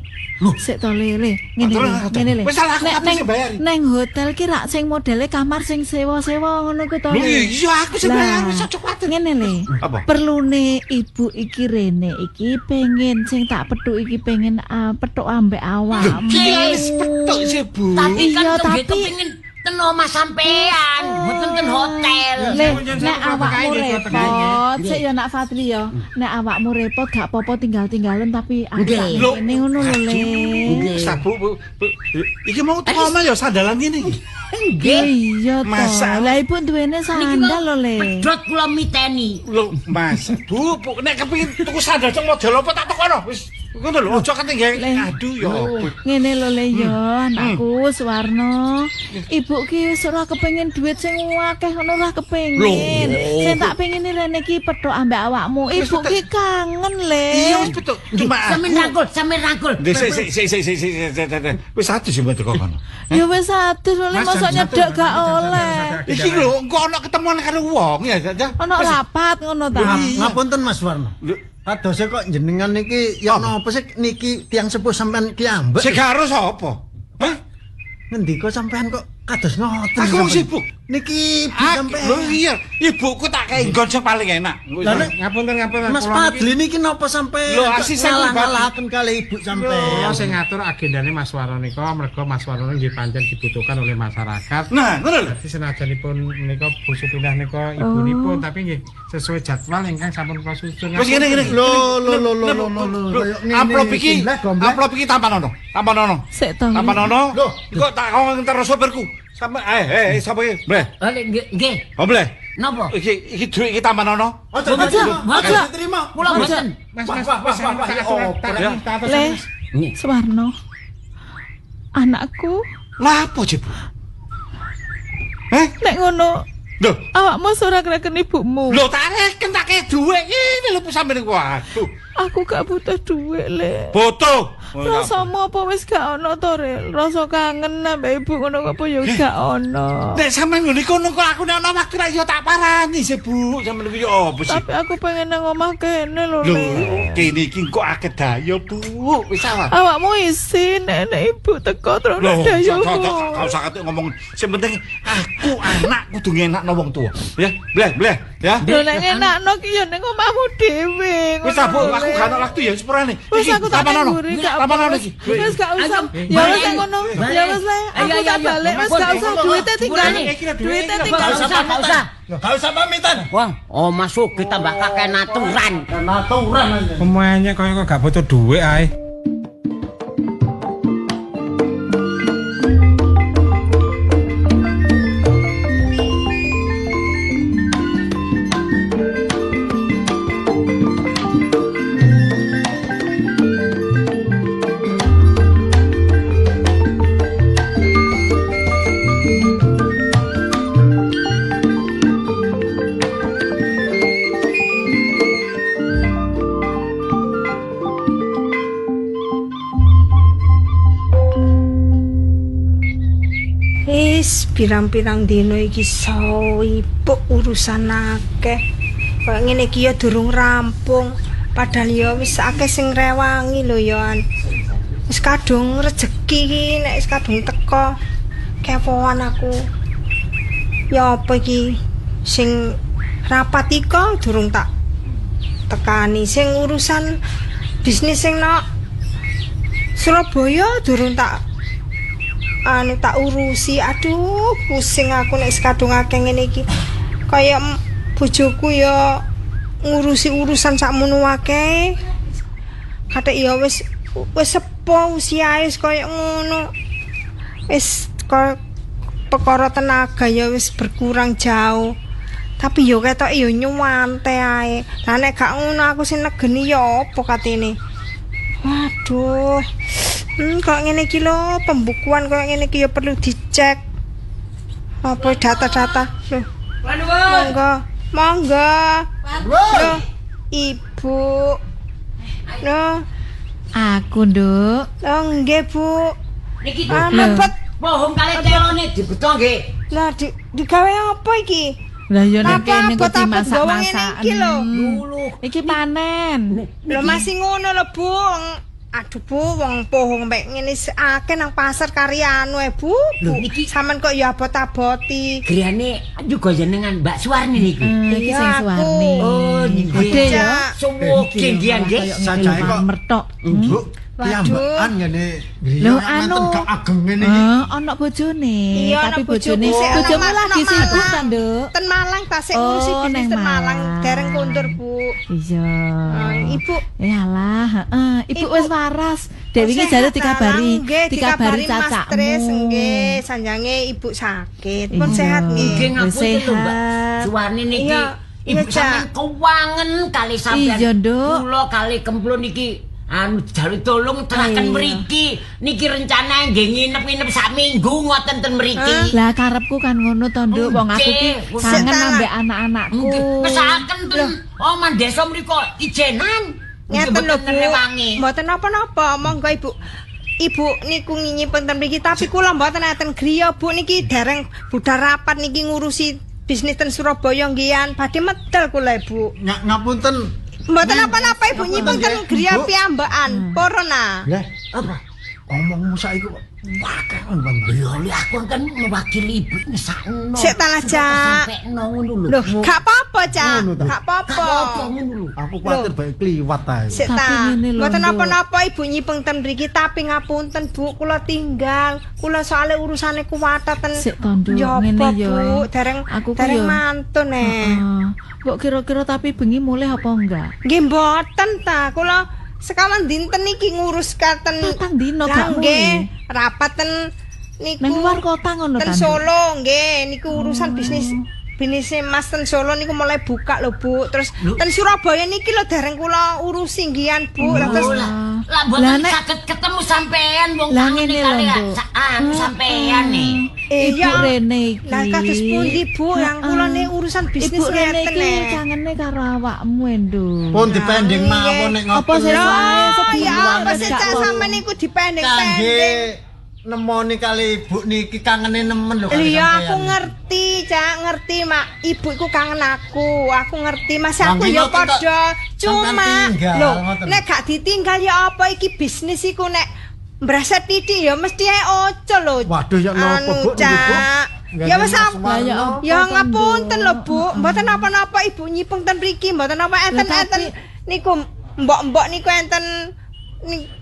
Sik to le. Ngene le. Wis salah aku apa sing bayar? Neng hotel ki rak sing modele kamar sing sewa-sewa ngono ku to. Lho iya aku sing bayar wis aja kuwatir. Ngene le. Apa? Perlune ibu iki rene iki pengen sing tak petuk iki pengen petuk ambek awakmu. Wis petuk sih Bu. Tapi kan Iya, nggih tapi- kepengin ten omah sampean, mboten ten hotel. Le, Jangan nek sampai awakmu kae, Dek, repot, sik ya nak Fadli ya. Nek awakmu repot gak apa-apa tinggal-tinggalan tapi aku Nggih. tak Lho. ngene ngono lho le. Sak Bu. Iki mau teko omah ya sandalan ngene iki. Nggih. Iya to. Masa- Lah ibu duwene sandal lho le. Pedhot kula miteni. Lho, Mas, Bu, nek kepengin tuku sandal ceng model apa tak tukono. Wis ngono lho, aja ketinggal. Le. Aduh ya. ampun. Ngene lho le ya anakku Suwarno. Ibu ki wis ora kepengin duit sing akeh ngono ora kepengin. Loh. Sing tak pengin rene ki petuk ambek awakmu. Ibu ki kangen le. Iya wis betul. Cuma Sampeyan rangkul. Sik. Wis adu sih mbok kono. Ya wis adus lho mosok nyedek gak oleh. Iki lho, engko ana ketemuan karo wong ya. Ono rapat ngono ta. Ngapunten Mas Warno. Adose kok jenengan niki ya napa sih niki tiyang sepuh sampean ki ambek. Sing karo sapa? Hah? Ngendika sampean kok kados ngoten. Aku sampean? sibuk. Niki ibu sampe. Lho iya, ibuku tak kei nggon sing paling enak. Ngapunten. Mas Padli niki napa sampe Lho, asisten ngalah-ngalahaken kali ibu sampe. Lho sing ngatur agendane Mas Warno nika merga Mas Warno nggih pancen dibutuhkan oleh masyarakat. Nah, ngono lho. Dadi senajanipun menika busu pindah nika ibunipun tapi nggih sesuai jadwal ingkang sampun kula susun. Wis ngene. Lho. Amplop iki tampan ono. Sik to. Tampan ono. Lho, kok tak nganter sopirku. Sampe sapa iki? Bleh. Nggih. Oh, bleh. Napa? Iki dhuwit iki tampan ono. Aja terima. Kula mboten. Le, Suwarno. Anakku, Lah apa, Jep? nek ngono Lho, awakmu ora ngreken ibumu. lho tak reken tak kei dhuwit iki lho sampeyan iku. Aduh. Aku gak butuh duit, Le. Foto. Rasamu apa wis gak ono to, Ril? Rasa kangen ambek ibu ngono kok apa ya gak ono. Nek sampeyan ngene kono kok aku nek ana waktu ra yo tak parani sih, Bu. Sampeyan iki opo sih? Tapi aku pengen nang omah kene lho, Lho, Le. kene iki kok akeh dayo, Bu. Wis awak. Awakmu isin nek ibu teko terus Loh, dayo. gak usah kate ngomong. Sing penting aku anak kudu ngenakno wong tuwa. Ya, bleh, ya. Lho nek enakno ki ya ning omahmu dhewe. Wis Bu, aku gak ana waktu ya sepurane. Wis aku tak nguri gak apa-apa iki. Wis gak usah. Ya wis ngono. Ya wis Le, aku tak balik wis gak usah duite tinggal. Duite tinggal. Gak usah pamitan. Wah, masuk kita tambah kakek naturan. Pemainnya kok gak butuh duit ae. Pirang-pirang dino iki sawipuk urusan akeh. Kok ngene iki ya durung rampung. Padahal ya wis akeh sing rewangi lho ya. Wis kadung rezeki iki nek wis kadung teko. Kepoan aku. Ya apa iki sing rapat iko durung tak tekani. Sing urusan bisnis sing nok Surabaya durung tak tak urusi. Aduh pusing aku nek kadung akeh ngene iki. Kaya bojoku ya ngurusi urusan sakmono akeh. Katek ya wis sepo usiae kaya ngono. Wis perkara tenaga ya wis berkurang jauh. Tapi yo ketok yo nyuwante ae. Lah nek gak ngono aku sing negeni ya apa katene. Waduh. Kok ngene iki lho, pembukuan kok ngene iki ya perlu dicek. Apa data-data? Lho. Monggo. Lho, Ibu. Lho, Aku, Nduk. lho nggih, Bu. Niki Mepet. bohong kali telone dibeto nggih. Lah digawe apa iki? Lah ya nek kene kok Apa-apa dimasak-masak. iki lho. Iki panen. Lho masih ngono lho, Bu. Aduh Bu, wong pohong mek ngene akeh nang pasar karyano Bu. Lho niki Sampeyan kok ya abot-aboti. griyane juga jenengan Mbak Suwarni niki. Iki sing Suwarni. Oh, niki. Gede ya. Suwoge nggih nggih. Sajae kok mertok. Bu, piyambakan ngene. Lho, Manten anu. gak ageng ngene iki. Ana bojone, Iya, tapi ana bojone bojoku. bojomu Ana lagi Malang. sibuk ta, Nduk? Ten Malang ta sik ngurusi Oh, bisnis neng ten Malang, Malang. dereng kondur Bu. Iya. Ibu Yalah, heeh. Ibu Ibu. wis waras. Dewi iki jare dikabari, dikabari Mas Tres cacakmu. nggih, sanjange Ibu sakit. Pun sehat Nggih nggih. ngapunten lho Mbak Sehat. Suwarni niki. Iya, Ibu iya, sampeyan Cak. kewangen kali sampeyan. Iya, Nduk. Kula kali kemplon niki jalu tolong teraken Iya. mriki. Niki rencana nggih nginep-nginep sak minggu ngoten ten mriki. Lah karepku kan ngono to, Nduk. Wong aku ki Nggih. kangen Setan. ambek anak-anakku. Nggih, pesaken ten oman desa mriku ijenan. Ngeten lho Bu. Rewangi. Mboten napa-napa, monggo Ibu. Ibu niku nginyipen ten mriki, tapi kula mboten enten griya Bu niki dereng budal rapat niki ngurusi bisnis ten Surabaya nggih badhe medal kula Ibu. Ngapunten. Mboten apa-apa Ibu nyimpen ten griya Bu. piyambakan. Porona. Lah, Apa? Omongmu saiki kok wakeh Bang. Lho, aku kan mewakili ibu ngesakno. Sik ta lah, Cak. Sampekno ngono lho. Loh, gak apa-apa, Cak. Gak apa-apa. Aku kuwatir bae kliwat ae. Sik Tapi ta. ngene lho, Mboten Nduk. apa-apa Ibu nyipeng ten mriki tapi ngapunten Bu, kula tinggal. Kula soalnya urusane kuwata ten. Sik to, Nduk, Njopo, ngene ya. Bu, dereng Aku ku dereng ya- mantun Kok kira-kira tapi bengi mulih apa enggak? Nggih mboten ta, kula sekawan dinten iki ngurus katen. Patang dino Lah, gak nggih, mulih. rapat ten niku. Nang luar kota ngono Ten ta. Solo nggih, niku urusan bisnis Mas ten Solo niku mulai buka lho Bu. Terus ten Surabaya niki lho dereng kula urusi nggian Bu. Lah terus Lah Lah, mboten Nek. saged ketemu sampean wong Lah, kangen ngene kali lho, Nduk. anu sampean nih. Ibu Rene iki. Lah kados pundi Bu, yang kula nih urusan bisnis Ibu Rene ngeten iki nih. kangene karo awakmu Nduk. Pun dipending mawon nek Apa ngoten. sih, Oh, Sedih ya apa banget, sih Kak, Cak lho. sampean niku dipending-pending. Kangge nemoni kali ibu niki kangene nemen lho kali Iya, aku sampean. ngerti, Cak, ngerti, Mak. Ibu iku kangen aku. Aku ngerti, Mas aku Lah, ya ngoten kok padha. Cuma sampean tinggal, lho, ngoten. nek gak ditinggal ya apa iki bisnis iku nek mbraset titik ya mesti ae ojo lho. Waduh, ya nopo, Anu, Bu, niku, Bu? Cak. Nggak Ya ada wis Mas aku. Warno. Ya apa, Ya Tanduk? ngapunten lho, Bu. Mboten apa-apa Ibu nyipeng ten mriki, mboten apa enten-enten niku mbok-mbok niku enten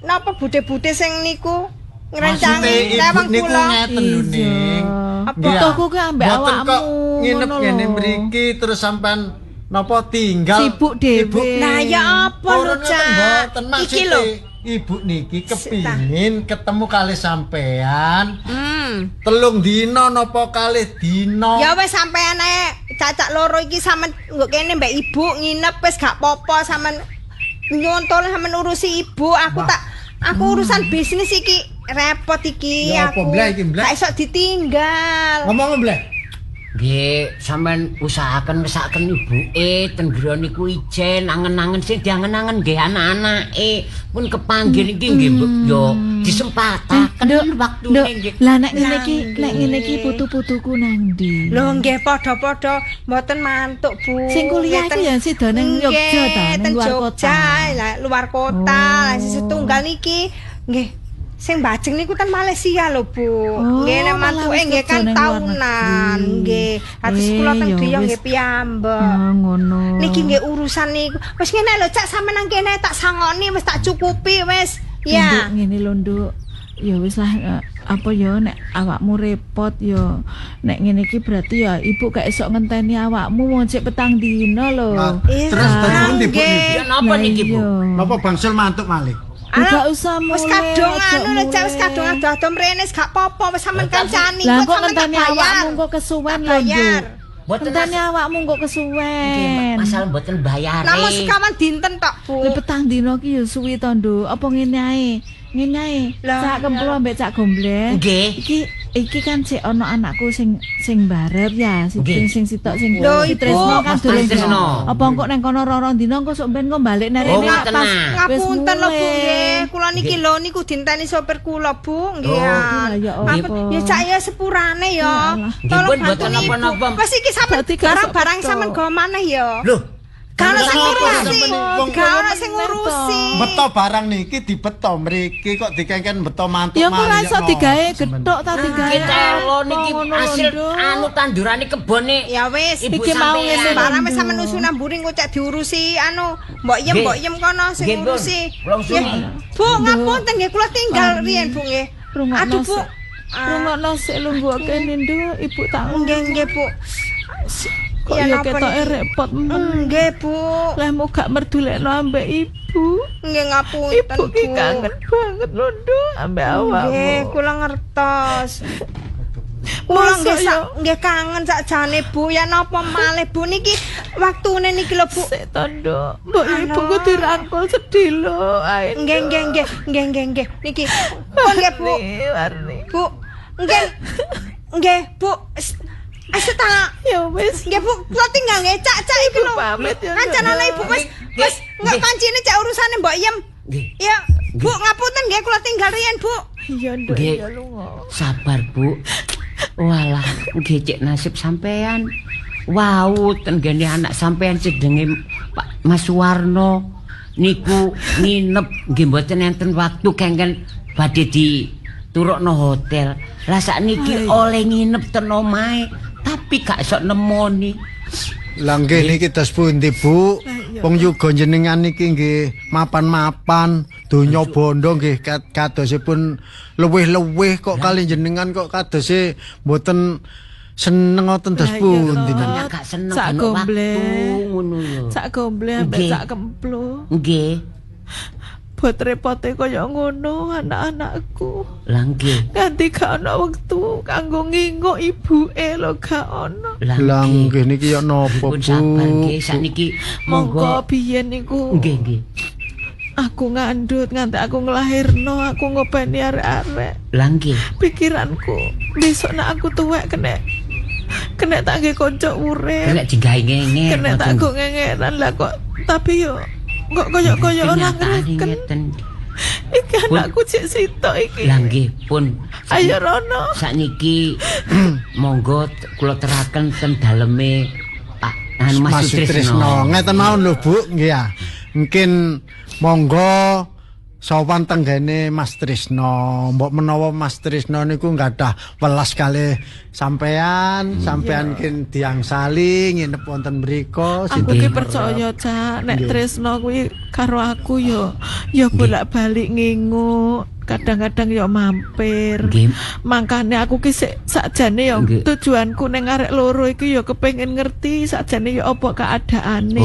napa bude-bude sing niku ngrencangi Maksudnya ibu tewang niku kula. ngeten lho Ning. Apa? Nggih, Butuhku ki ambek mboten awakmu. kok nginep ngono ngene lho. mriki terus sampean napa tinggal Sibuk dhewe. Nah ya apa lho, Purun ngoten Cak? mboten Iki maksud lho. ibu niki kepingin ketemu kali sampean Hmm. telung dina napa kalih dina. Ya wis sampean ae cacak loro iki sampean nggo kene mbek ibu nginep wis gak apa-apa sampean nyontol sampean urusi ibu. Aku urusan bisnis iki repot iki Ya apa, aku. Bleh, iki, Bleh? Gak iso ditinggal. Ngomong Bleh. Nggih, sampean usahaken mesaken ibuke ten griyane niku ijen angen-angen sing diangen-angen nggih anak-anake. Pun kepanggih iki nggih Mbok yo disempataken waktune nggih. Lah nek ngene iki putu-putuku nang ndi? Lho nggih padha-padha mboten mantuk, Bu. Sing kuliah Ngeten- iki ya sida ning Nggih, Yogya ta, ning ten luar Jogja, kota. lah luar kota. Lah sing setunggal niki nggih sing bajeng niku ten Malaysia lho, Bu. Nggih nek malah mantuke wis nggih kerja kan ning luar taunan, negeri. nggih. Atus kula teng Ya griya wis. nggih piyambak. Ngono. Niki nggih urusan niku. Wis ngene lho, Cak, sampean nang kene tak sangoni wis tak cukupi wis. Ya. Nduk, ngene lho, Nduk. Ya wis lah apa ya nek awakmu repot ya nek ngene iki berarti ya ibu gak esok ngenteni awakmu wong sik petang dina lho. Nah, terus pundi Bu niki? Ya napa niki Bu? Napa bangsul mantuk malih? Gak usah mulai. Wis kadung aja anu lho, Cak, wis mulai. kadung ado-ado mrene wis gak apa-apa, wis sampean kancani Lah kok kok sampean tak ngenteni bayar. awakmu kok kesuwen lho, bayar. Nduk. Mboten Ngenteni awakmu kok nggih kesuwen. masalah mboten bayare. Namun sekawan dinten tok, Bu. Lha petang dina ki ya suwi to, Nduk. Apa ngene ae? Ngene ae. Lah, Cak kempul ambek Cak Gombleng. Nggih. Iki kan sik ana anakku sing barep ya, Nggih. sing sitok sing Lho, si Ibu. Tresno kan Mas durung. Tresno. Apa engko nang kono rorong dina engko sok ben engko balik nang Oh, rene nek ngoten pas nah. wis Ngapunten lho, Bu, mulai. nggih. Kula niki lho niku dinteni sopir kula, Bu. Nggih. Oh, ya. ya Ngapun- apa. Ya Cak ya sepurane ya. Nggih, Tolong pun bantu mboten Ibu. napa-napa. Wis iki sampean Berarti gak barang-barang sok sampean go maneh ya. Loh, Kalau sing Kenapa ngurusi, sampean wong kalau sing ngurusi. Beto barang niki dibeto mriki kok dikengken beto mantuk Ya kok ora iso nopo, digawe sampean. gethok ta digawe. kita lo niki apa ngono, hasil Nduk. anu tandurane kebone. Ya wis, Ibu Iki mau sampean. ngene barang wis Nduk. sampean usunan mburi engko cek diurusi anu, mbok Nggih. yem kono sing Nggih, Bun. ngurusi. Kula usuli. Ya, Bu, ngapunten nggih kula tinggal riyen, Bu nggih. Rungokno Aduh, Bu. sik. Rungokno sik lungguh kene, Nduk. Ibu tak Nggih, Bu. kok Ya, ya napa ketoke niki? repot. Nggih, Bu. Lah mau gak merdulekno ambek ibu. Nggih ngapunten, Ibu ki Bu. kangen banget lho, Nduk, ambek Nggih, awakmu. kula ngertos. Kula Masa nggih kangen sakjane Bu, ya napa malih Bu niki waktune niki lho Bu. Sik to, Nduk. Mbok ibu ku dirangkul sedih lho. Ae. Nggih. Niki. Bu nggih, Bu. Warni. Bu. Nggih, Bu. Ayo ta. Ya wis. Nggih, Bu. Kula tinggal nggih, Cak iki lho. Pamit ya. Kancanane Ibu wis wis nggak kancine cak urusane Mbok Yem. Nggih. Ya, Bu, ngapunten nggih kula tinggal riyen, Bu. Iya, Nduk, Nggih. ya lunga. Sabar, Bu. Walah, nggih cek nasib sampean. Wau, tenggene anak sampean sedenge Pak Mas Warno niku nginep nggih mboten enten waktu kengken badhe diturukno hotel. Lah sakniki oleh nginep ten omahe, tapi gak sok nemoni. Lah nggih niki dos pundi, Bu? Wong yuga jenengan niki nggih mapan-mapan, donya bondo nggih kadosipun luwih-luwih kok kali jenengan kok kadose mboten seneng ngoten dos pundi. Gak seneng Sak ono waktu gomble. ngono lho. Sak gomble ambek Nggih. sak kemplo. Nggih. Buat repote kaya ngono anak-anakku. Lah nggih. Ganti gak ono wektu kanggo ngingok ibuke lho gak ono. Lah nggih niki ya napa, Bu? Pun sabar nggih sakniki Monggo biyen niku Nggih, nggih. aku ngandut nganti aku nglahirno, aku ngopeni arek-arek. Lah nggih. Pikiranku besok nek aku tuwek kena tak nggih kanca urip. Kena digawe ngenge. Kena tak go ngengeran lah kok. Tapi yo kok koyo-koyo ora ngereken. Iki anakku cek sitok iki. Lah nggih pun. Ayo rono. Sakniki monggo kula teraken ten daleme Pak Mas Sutrisno. Ngeten mawon lho, Bu. Nggih ya. Mungkin monggo sowan tenggene Mas Trisno. Mbok menawa Mas Trisno niku nggadah welas kalih sampean kin diangsali nginep wonten mriku. Aku ki percaya Cak, nek Tresno kuwi karo aku yo bolak-balik nginguk, kadang-kadang yo mampir. Makane aku ki sakjane yo tujuanku ning arek loro iki yo kepengin ngerti sakjane yo apa keadaane.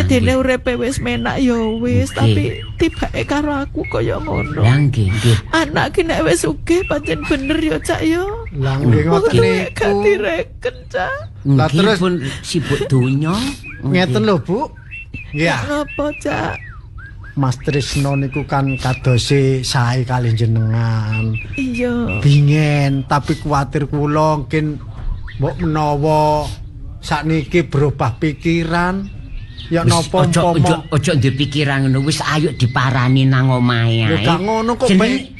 Dene uripe wis menak yo wis, tapi tibake karo aku kaya ngono. Lah nggih, nggih. Anak ki nek wis sugih pancen bener yo Cak yo. Lah nggih ngoten Gak direken Cak. Lah terus pun sibuk donya. Ngeten lho, Bu. Nggih. Napa Cak? Mas Trisno niku kan kadose sae kali jenengan. Iya. Bingen tapi kuwatir kula mungkin mbok menawa sakniki berubah pikiran ya napa ojo ndek pikiran ngono wis ayo diparani nang omahe ae. Lho gak ngono kok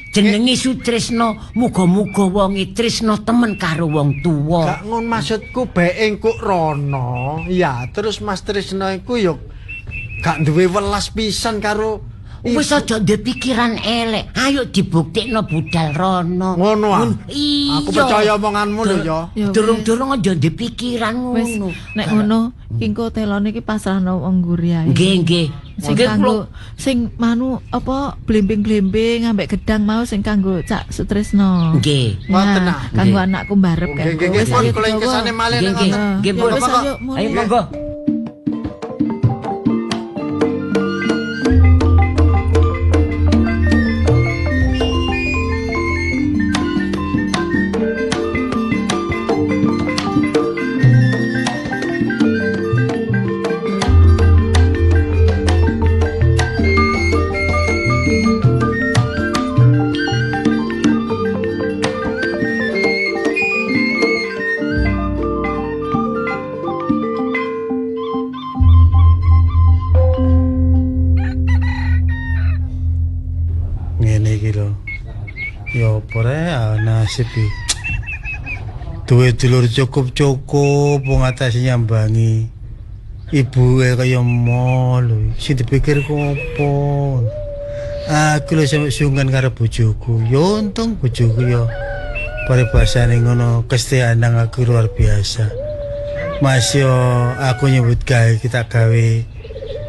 jenenge Sutrisno, muga-muga wonge tresno temen karo wong tuwa. Gak ngono maksudku bae engko rono. Ya, terus Mas Trisno iku yo gak duwe welas pisan karo wis aja ndek pikiran elek. Ayo dibuktikno budal rono. Ngono ah. Iya. Aku percaya omonganmu lho ya. Durung-durung aja ndek pikiran ngono. Nek ngono engko telone iki pasrahno wong nguri ae. Nggih, nggih. Sing manu apa blimbing-blimbing ambek gedang mau sing kanggo Cak Sutrisno. Nggih. Ngoten Nah, kanggo anakku mbarep kan. Nggih, pun kula kesane malih nggih. Nggih, pun ayo monggo. Nasib duwe dulur cukup wong atase nyambangi ibuke kaya mol sing dipikir opo. Aku lho sampe sungkan karo bojoku. Yo untung bojoku yo paribasane ngono kesetiaan nang aku luar biasa. Mas yo aku nyebut gawe kita gawe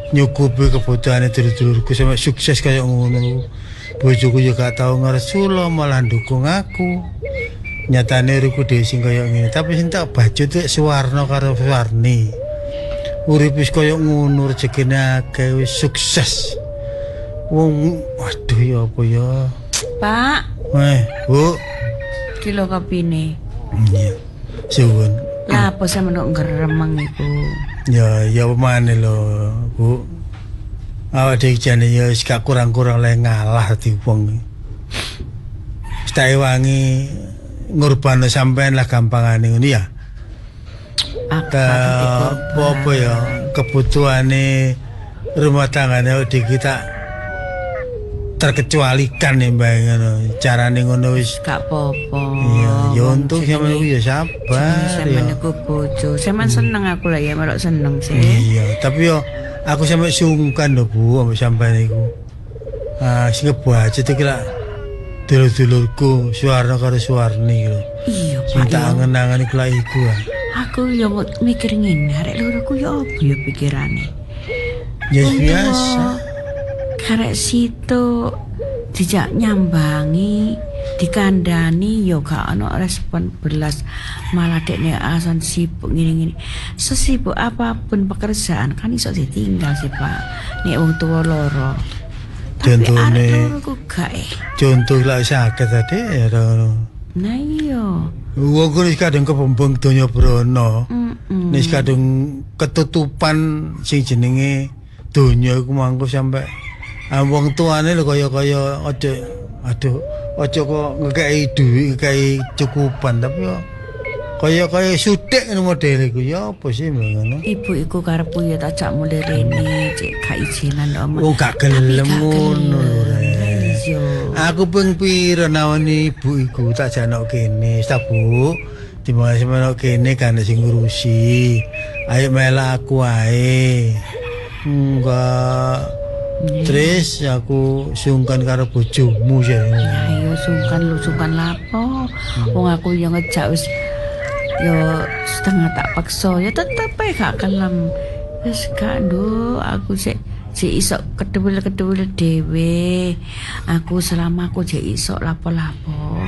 nyukupi kebutuhane dulur-dulurku sampe sukses kaya ngono. Bojoku yo gak tau ngersula malah ndukung aku. Nyatane uriku dhewe sing kaya ngene, tapi sing tak bajut tuh Suwarno karo Suwarni. Urip wis kaya ngono, rezekine akeh wis sukses. Wong waduh ya apa ya. Pak. Bu. Kilo kopine. Iya. Suwun. Lah apa sampeyan ngremeng iku? Ya pemane lho, Bu. Awak dhewe jane ya wis gak kurang-kurang le ngalah di wong. Wis tak wangi ngurbano sampean lah gampangane ngono ya. Apa ya kebutuhane rumah tanggane di kita terkecualikan ya mbak ngono. Carane ngono wis gak apa-apa. Iya, ya untung sampean ku ya sabar. Sampeyan iku bojo. Sampeyan seneng aku lah ya melok seneng sih. Iya, tapi yo aku sampe sungkan lho Bu ambek sampean iku. Sing ngebajet iki lak dulur-dulurku Suwarno karo Suwarni lho. Iya, Sing Pak. tak angen-angen iku lak iku. Aku yo mikir ngene, arek loroku yo apa yo pikirane. Ya biasa. Karek situ dijak nyambangi, dikandani yo gak ono respon belas, malah dekne alasan sibuk ngene-ngene. Sesibuk apapun pekerjaan kan iso ditinggal sih, Pak. Nek wong tuwa loro. Contone Contoh lak sakit tadi ya. Nah iya. Wong kuwi kadang kepembeng donya brana. Nek kadang ketutupan sing jenenge donya iku mangko sampe wong tuane lho kaya aja kok ngekeki duit, ngekeki cukupan tapi kaya sudik ngono model iku ya apa sih ngono. Ibu iku karepku ya tak jak mulai rene cek gak izinan omah. Oh gak gelem ngono lho. Aku ping pira nawani ibu iku tak janok kene, ta Bu. Dimana semana kene kan sing ngurusi. Ayo melak aku ae. Enggak. Terus aku sungkan karo bojomu jare. Ayo sungkan lapo. Wong aku yo ngejak wis yo setengah tak paksa ya tetep ae gak kelem. Wis gak nduk aku sik iso kedewel dhewe. Aku selama aku jek iso lapo-lapo.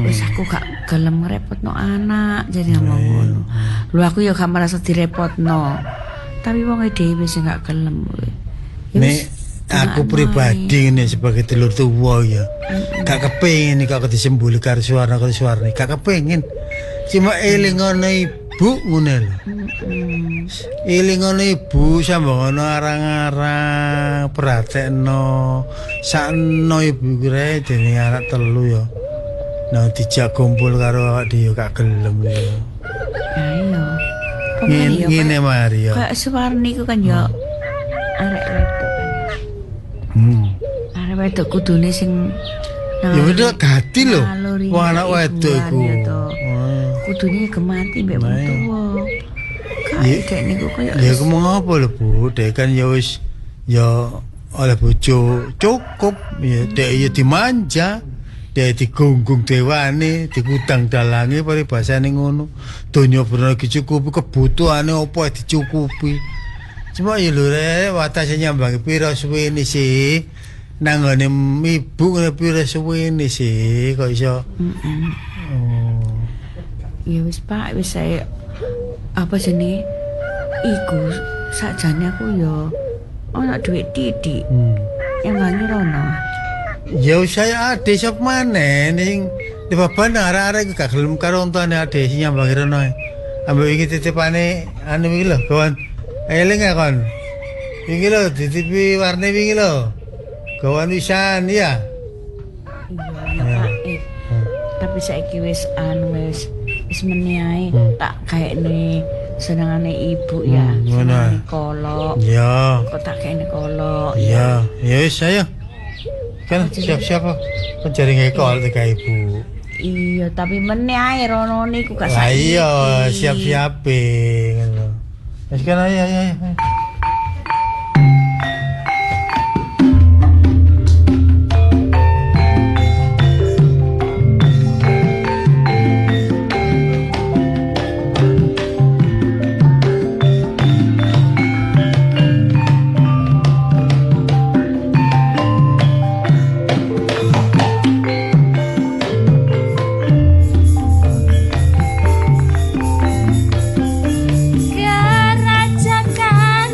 Wis aku gak gelem ngrepotno anak jadi ngomong ngono. Lho aku yo gak merasa direpotno. Tapi wong dhewe sing gak gelem. Nek aku pribadi ini sebagai telur tua ya gak kepengin kok disembuli karo Suwarni gak kepengin cuma eling ngono ibu ngono lho eling ngono ibu sambangono arang-arang pratekno sakno ibu kira dene anak telu ya nah dijak kumpul karo awak dhewe gak gelem ya ayo ngene Maria kok Suwarni ku kan ya arek wedok arek wedok kudune sing ya udah gati lho wong anak wedok iku kudune gemati mbek wong tuwa kae dek niku koyo ya aku mau apa lho Bu dek kan ya wis ya oleh bojo cukup ya dek ya dimanja dek digunggung dewane dikutang dalange paribasane ngono donya bener dicukupi kebutuhane apa dicukupi cuma ya lho rek watase nyambangi pira suwene sih nanggone ibu ngene pira suwene sih kok iso ya wis Pak wis saya apa jenenge iku sakjane aku ya ana duit titik yang bangi rono ya saya ade sop maneh ning di baban arek-arek gak gelem karo ontone ade sing nyambangi rono ambek iki titipane anu iki lho kawan eling ya kon iki lho titipi warne iki lho kawan wisan ya iya tapi saiki wis anu wis meniae tak kayakne senengane ibu ya senengane kolok iya kok tak kayakne kolok iya ya wis ayo kan siap-siap kok jaringe kol teka ibu iya tapi meniae rono niku gak saiki iya siap-siap ngono wis kan ayo Kerajaan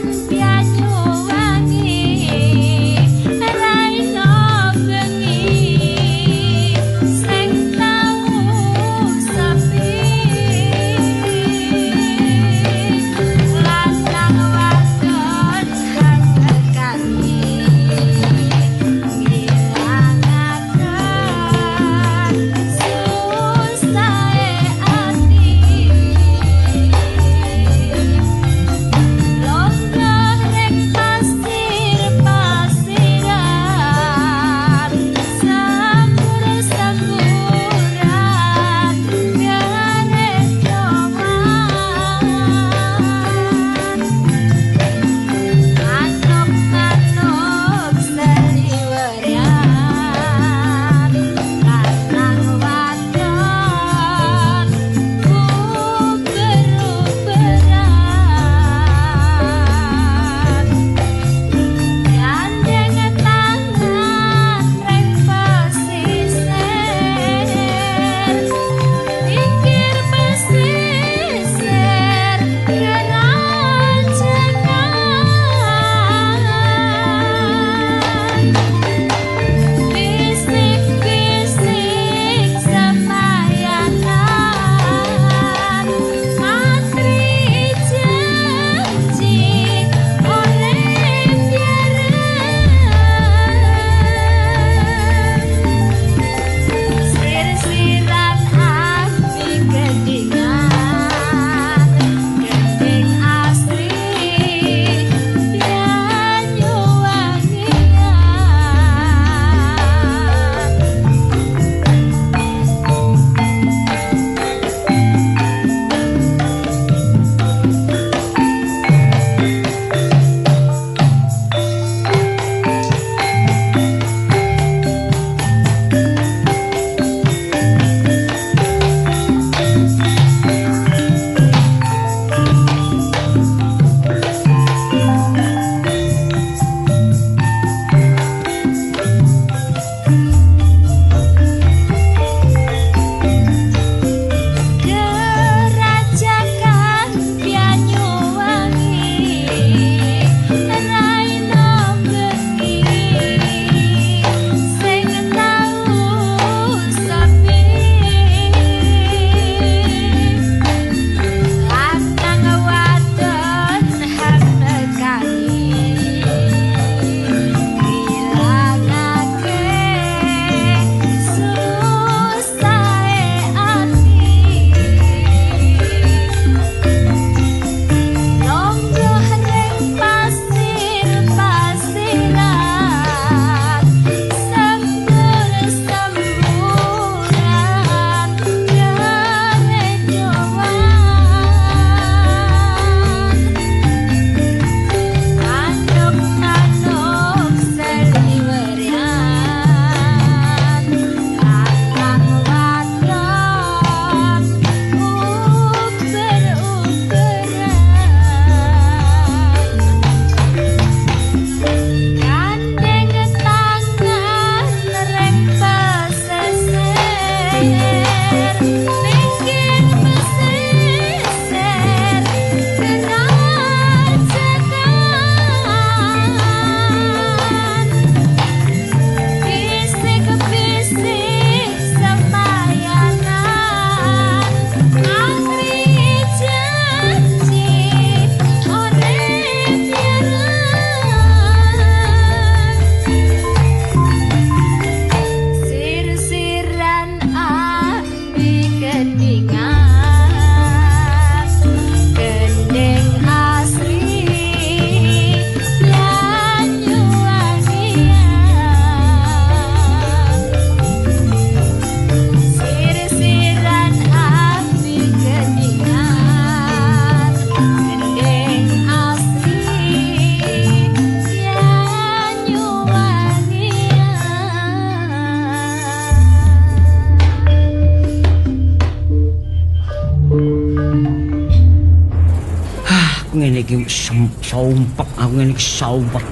aku ngene iki sumpek, aku ngene iki sumpek.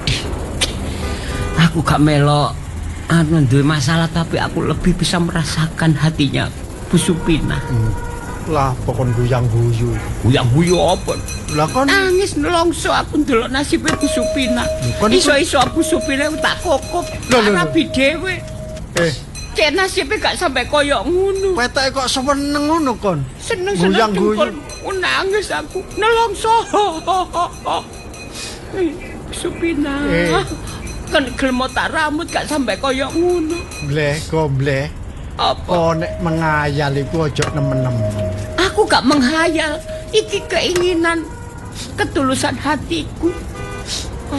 Aku gak melok duwe masalah tapi aku lebih bisa merasakan hatinya Bu Supina. Lah pokon guyang-guyu. Guyang-guyu apa? Lah kon nangis nelongso aku ndelok nasibe Bu Supina. Iso-iso Bu Supina tak kokop rabi dhewe. Cek nasibe gak sampai koyok ngono. Petake kok seneng ngono kon. Seneng guyang-guyu. Nangis aku nelongso. Supina. Kan gelem tak rambut gak sampai koyok ngono. Bleh. Apa nek menghayal iku aja nemen-nemen. Aku gak menghayal. Iki keinginan ketulusan hatiku.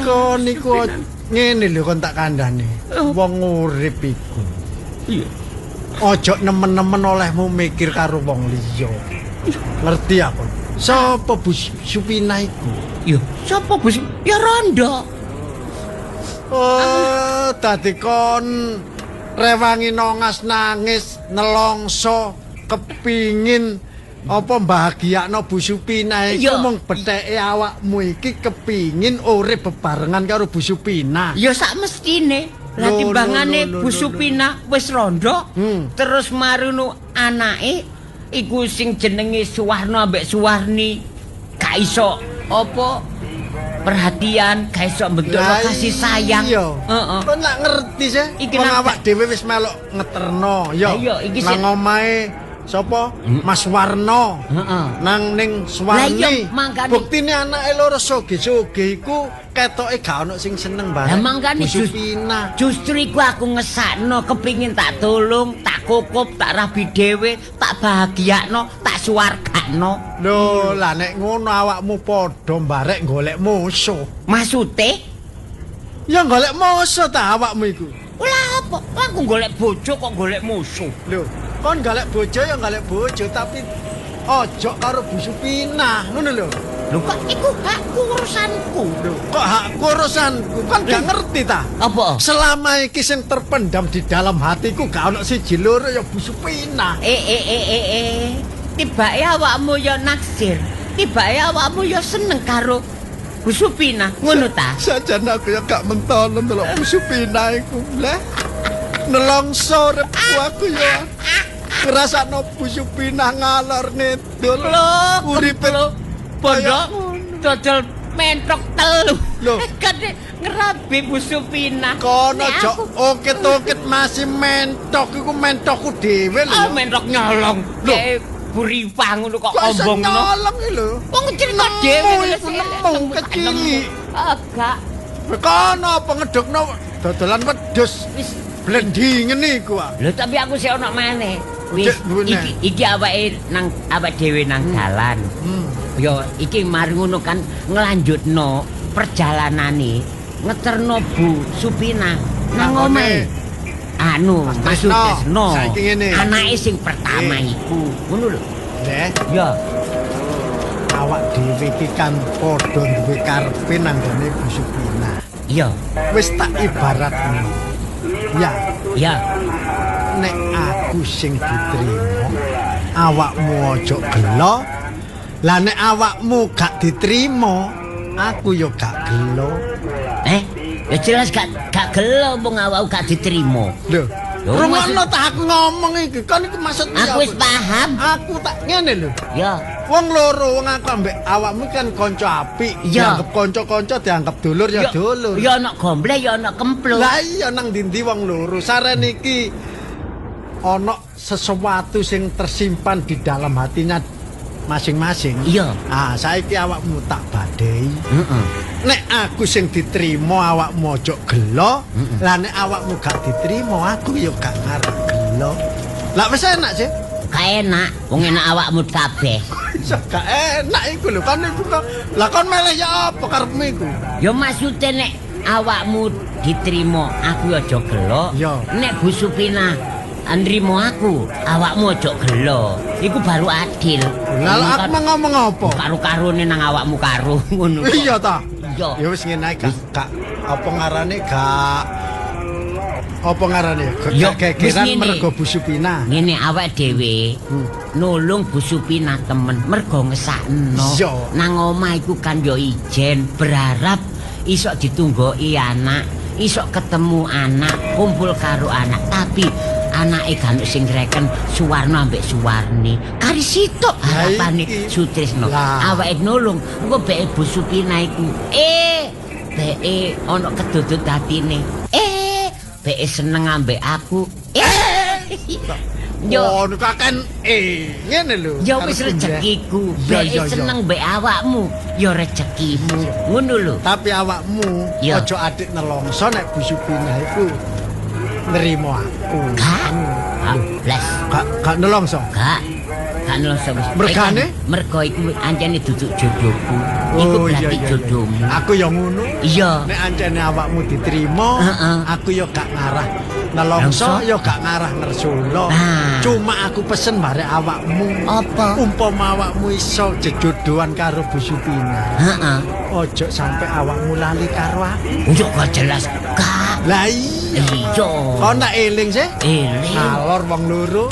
Kon niku ngene lho kon tak kandhani. Wong urip iku. Iya. Aja nemen-nemen olehmu mikir karo wong liya. Ngerti aku. Sapa Bu Supina iku? Yo, sapa Bu? Ya Rondo. Oh, dadi kon rewangi nangis nelongso kepingin apa bahagiakno Bu Supina iku mung betheke awakmu iki kepingin urip bebarengan karo Bu Supina. Ya sak mestine. Lah timbangane Bu Supina wis rondo, terus marino anake iku sing jenenge Suwarno ambek Suwarni gak iso apa perhatian, gak iso bentuk kasih sayang. Heeh. Kon lak ngerti sih. Wong awak dhewe wis melok ngeterno. Ya. Nang omahe sapa? Mas Warno. Heeh. Nang ning Suwarni. Buktine anake loro soge-soge iku ketoke gak ono sing seneng banget. Lah mangkane justru iku aku ngesakno kepingin tak tolong, tak kokop, tak rabi dhewe, tak bahagiakno, tak suwargakno. Lho, lah nek ngono awakmu padha mbarek golek musuh. Maksude? Ya golek musuh ta awakmu iku. Lah apa? Aku golek bojo kok golek musuh. Lho, kon golek bojo ya golek bojo tapi ojo karo Bu Supina, ngono lho. Lho kok iku hakku urusanku. Lho, kok hakku urusanku? Kon gak ngerti ta? Apa? Selama iki sing terpendam di dalam hatiku gak ono siji loro ya Bu Supina. Tibake awakmu ya naksir. Tibake awakmu ya seneng karo Bu Supina, ngono ta? Sajan aku ya gak mentolo ndelok Bu Supina iku, bleh. Nelongso repku aku ya. Ngrasakno Bu Supina ngalor ngidul. Uripe pondok dodol mentok telu. Lho, kan ngerabi Bu Supina. Kono jok oket-oket masih mentok iku mentokku dhewe lho. Oh, mentok nyolong. Lho, Buripa ngono kok kombong ngono. Nyolong iki lho. Wong cerita dhewe nemu kecil. Agak. Kono apa ngedokno dodolan wedhus. Wis blendingen iku. Lho tapi aku sik ono maneh. Wis iki awake nang awake dhewe nang dalan. Ya iki mari ngono kan nglanjutno perjalanane ngeterno Bu Supina nang omahe. Maksudnya anake sing pertama iku ngono lho. Ya. Awak dhewe iki kan padha duwe karepe nang gone Bu Supina. Iya. Wis tak ibaratno. Ya. Nek aku sing diterima, awakmu aja gelo. Lah nek awakmu gak diterima, aku yo gak gelo. Ya jelas gak gelo wong awakku gak diterima. Lho, rumono tak aku ngomong iki, kan iku maksudnya aku wis paham. Aku tak ngene lho. Ya. Wong loro wong aku ambek awakmu kan kanca apik, dianggep kanca-kanca, dianggep dulur ya dulur. Ya ana gombleh ya ana kemplung. Lah iya nang ndi-ndi wong loro. Sarene iki ana sesuatu sing tersimpan di dalam hatinya masing-masing. Iya. Saiki awakmu tak badai. Nek aku sing diterima awakmu aja gelo. Lah nek awakmu gak diterima aku ya gak ngarep gelo. Lah wis enak sih. Gak enak, wong enak awakmu kabeh. Gak enak iku lho kan iku. Lah kon meleh ya apa karepmu iku? Ya maksude nek awakmu diterima aku aja gelo. Nek Bu Supina nrimo aku, awakmu aja gelo. Iku baru adil. Lah aku ngomong apa? Karo-karone nang awakmu karo ngono. Iya ta? Iya. Ya wis ngene ae gak apa ngarane gak Apa ngarane? Gegeran mergo Bu Supina. Ngene awak dhewe nulung Bu Supina temen mergo ngesakno. Nang omah iku kan yo ijen berharap iso ditunggoki anak, iso ketemu anak, kumpul karo anak. Tapi anake kan sing ngreken Suwarno ambek Suwarni. Kari sitok harapane Sutrisno. Awake nulung engko beke Bu Supina iku. Beke ana kedudut atine. Beke seneng ambek aku. Yo kaken ngene lho. Ya wis rezekiku. Beke seneng mbek awakmu, ya rezekimu. Ngono lho. Tapi awakmu aja adik nelongso nek Bu Supina iku nrimo aku. Gak nelongso. Gak nelongso wis. Mergane? Mergo iku anjene duduk jodohku. Iku berarti jodohmu. Aku ya ngono. Iya. Nek anjene awakmu diterima, aku ya gak ngarah nelongso, ya gak ngarah ngersula. Cuma aku pesen barek awakmu. Apa? Umpama awakmu iso jejodohan karo Bu Supina. Ojo sampe awakmu lali karo aku. Yo kok jelas gak. Lah iya. Kok nak eling sih? Eling. Alor wong loro,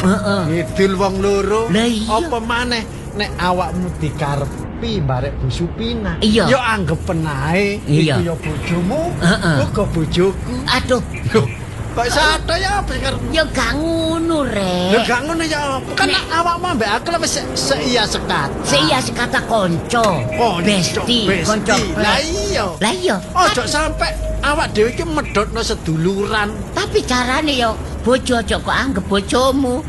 ngidul wong loro. Apa maneh nek awakmu dikarepi barek Bu Supina? Yo anggepen ae iku yo bojomu, uga bojoku. Aduh. Kok sato ya apa karo? Ya gak ngono, Rek. Ya gak ngono ya. Kan awakmu ambek aku wis seiya sekata. Seiya sekata kanca. Besti, kanca. Lah iya. Lah iya. Ojo sampe awak dhewe iki medhotno seduluran. Tapi carane yo bojo aja kok anggap bojomu.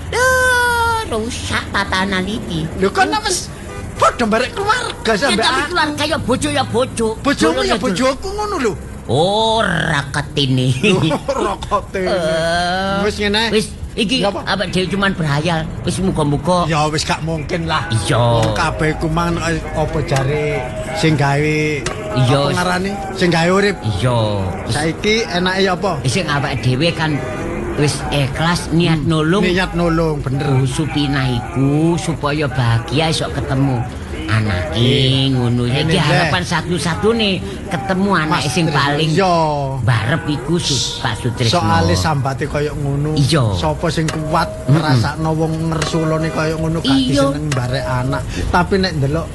Rusak tatanan iki. Lho kan wis padha barek keluarga sampe. Tapi keluarga ya bojo ya bojo. Bojomu ya bojoku ngono lho. Ora ketine. Ora ketine. Wis ngene. Wis iki awak dhewe cuman berhayal. Wis muga-muga. Ya wis gak mungkin lah. Iya. Wong kabeh ku mang apa jare sing gawe iya ngarani sing gawe urip. Iya. Saiki enake apa? Sing awak dhewe kan wis ikhlas niat nulung. Niat nulung bener. Bu Supina iku supaya bahagia iso ketemu anake ngono. Iki harapan satu-satune ketemu anake sing paling barep iku Pak Sutrisno. Soale sambate kaya ngono. Sapa sing kuat ngrasakno wong ngersulane kaya ngono gak diseneng barek anak. Tapi nek ndelok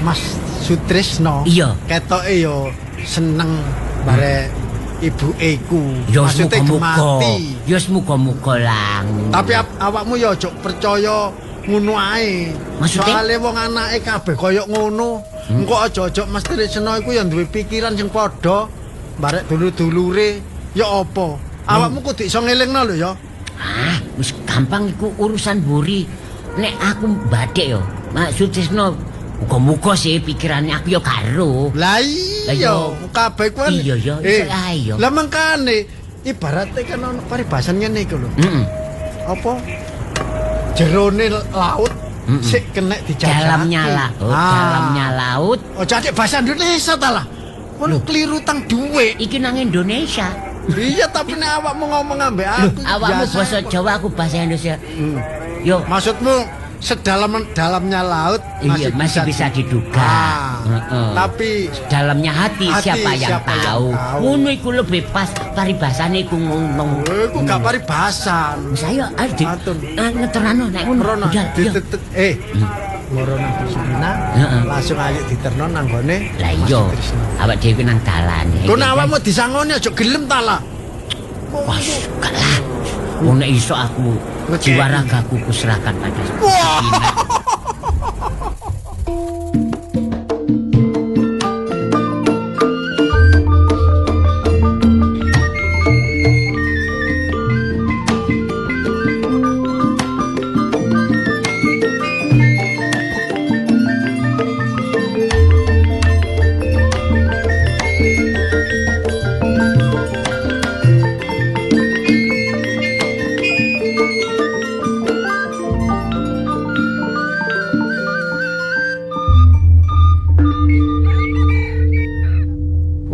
Mas Sutrisno ketoke yo seneng barek ibuke iku. Maksude gemati. Ya muga-muga lah. Tapi awakmu yo aja percaya ngono ae. Soale wong anake kabeh kaya ngono. Engko aja-aja Mas Trisno iku ya duwe pikiran sing padha barek dulur-dulure ya apa. Awakmu kudu iso ngelingno lho ya. Wis gampang iku urusan buri. Nek aku badhe yo, Mas Trisno muga-muga sih pikirannya aku yo karo. Lah iya, kabeh kuwi. Iya ya, iso ae yo. Lah mangkane ibaratnya kan ono paribasan ngene iku lho. Apa? Jerone laut sik kenek dijajaki. Dalamnya laut. Oh, jadi bahasa Indonesia ta lah. Ono kliru tang duwe. Iki nang Indonesia. Iya, tapi nek awakmu ngomong ambek aku. Awakmu basa Jawa, aku bahasa Indonesia. Yo, maksudmu sedalamnya laut masih bisa diduga. Tapi dalamnya hati siapa yang tahu. Ngono iku lebih pas paribasane iku ngono. Iku gak paribasan. Saya ngeterano nek ngono. Loro nang Supina langsung ayo diterno nang gone. Lah iya. Awak dhewe nang dalan. Kok awakmu disangoni aja gelem ta lah. Wah, gak lah. Ono iso aku jiwa ragaku kuserahkan pada Supina.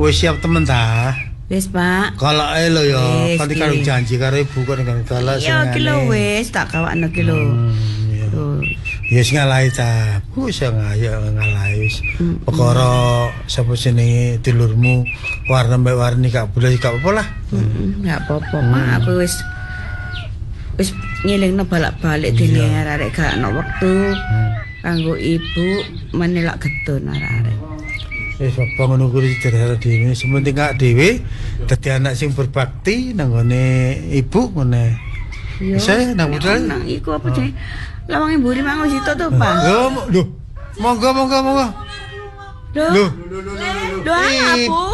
Wis siap temen ta? Wis, Pak. Kalau ae lho ya, kan karo janji karo ibu kok ning dalan sing. Ya ki lho wis tak kawakno ki lho. Wis ngalahi ta. Wis ngalahi wis. Perkara sapa jenenge dulurmu warna-warni gak boleh gak apa-apa lah. Gak apa-apa, Mak. Aku wis nyelingno balak-balik dene arek gak ana wektu kanggo ibu menelak gedun arek. Wis apa ngono kuwi sederhana dhewe. Sementing gak dhewe dadi anak sing berbakti nang ngone ibu ngene. Saya nang budal. Nang iku apa jenenge? Lawange mburi mango situ to, Pak. Lho, monggo. Lho, Ibu,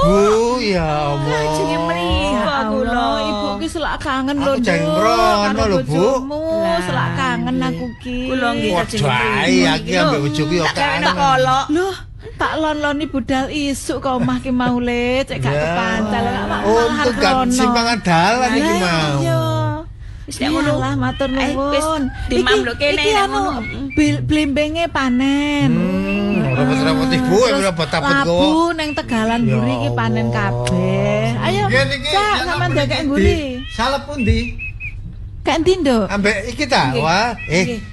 ya Allah. Jenenge mriku aku lho. Ibu ki selak kangen lho. Aku jeng mrono lho, Bu. Selak kangen aku ki. Kula nggih jenenge Waduh, iki ambek bojoku ya kangen. kolok. Loh, tak lon-loni budal isuk ke omah ki mau le, cek gak kepancal gak Untuk gak simpangan dalan iki mau. Iya. Wis ngono lah matur nuwun. Dimam lho kene iki anu blimbenge panen. Repot-repot Ibu, repot taput kok. Labu ning Tegalan Mburi iki panen kabeh. Ayo, Cak, sampean dekek mburi. Salep pundi? Kak ndi, Nduk? Ambek iki ta? Wah,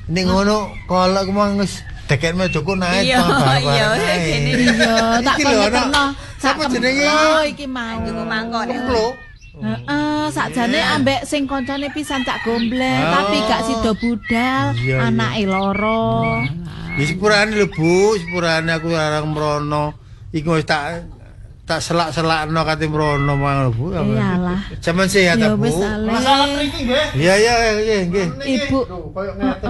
ning ngono kolok ku mau wis dekek mejoku naik Iya, kene. Iya, tak kono. Sapa jenenge? Iki mau. Iku mangkon. Kumplo. Heeh, sakjane ambek sing koncone pisan Cak Gomblek, tapi gak sida budal, anake loro. Ya sepurane lho Bu, sepurane aku arang mrono. Iku wis tak selak-selakno kate mrono mang lho Bu. Iyalah. Sampeyan sehat ta Bu? Masalah mriki nggih. Iya nggih. Ibu Koyo ngeten.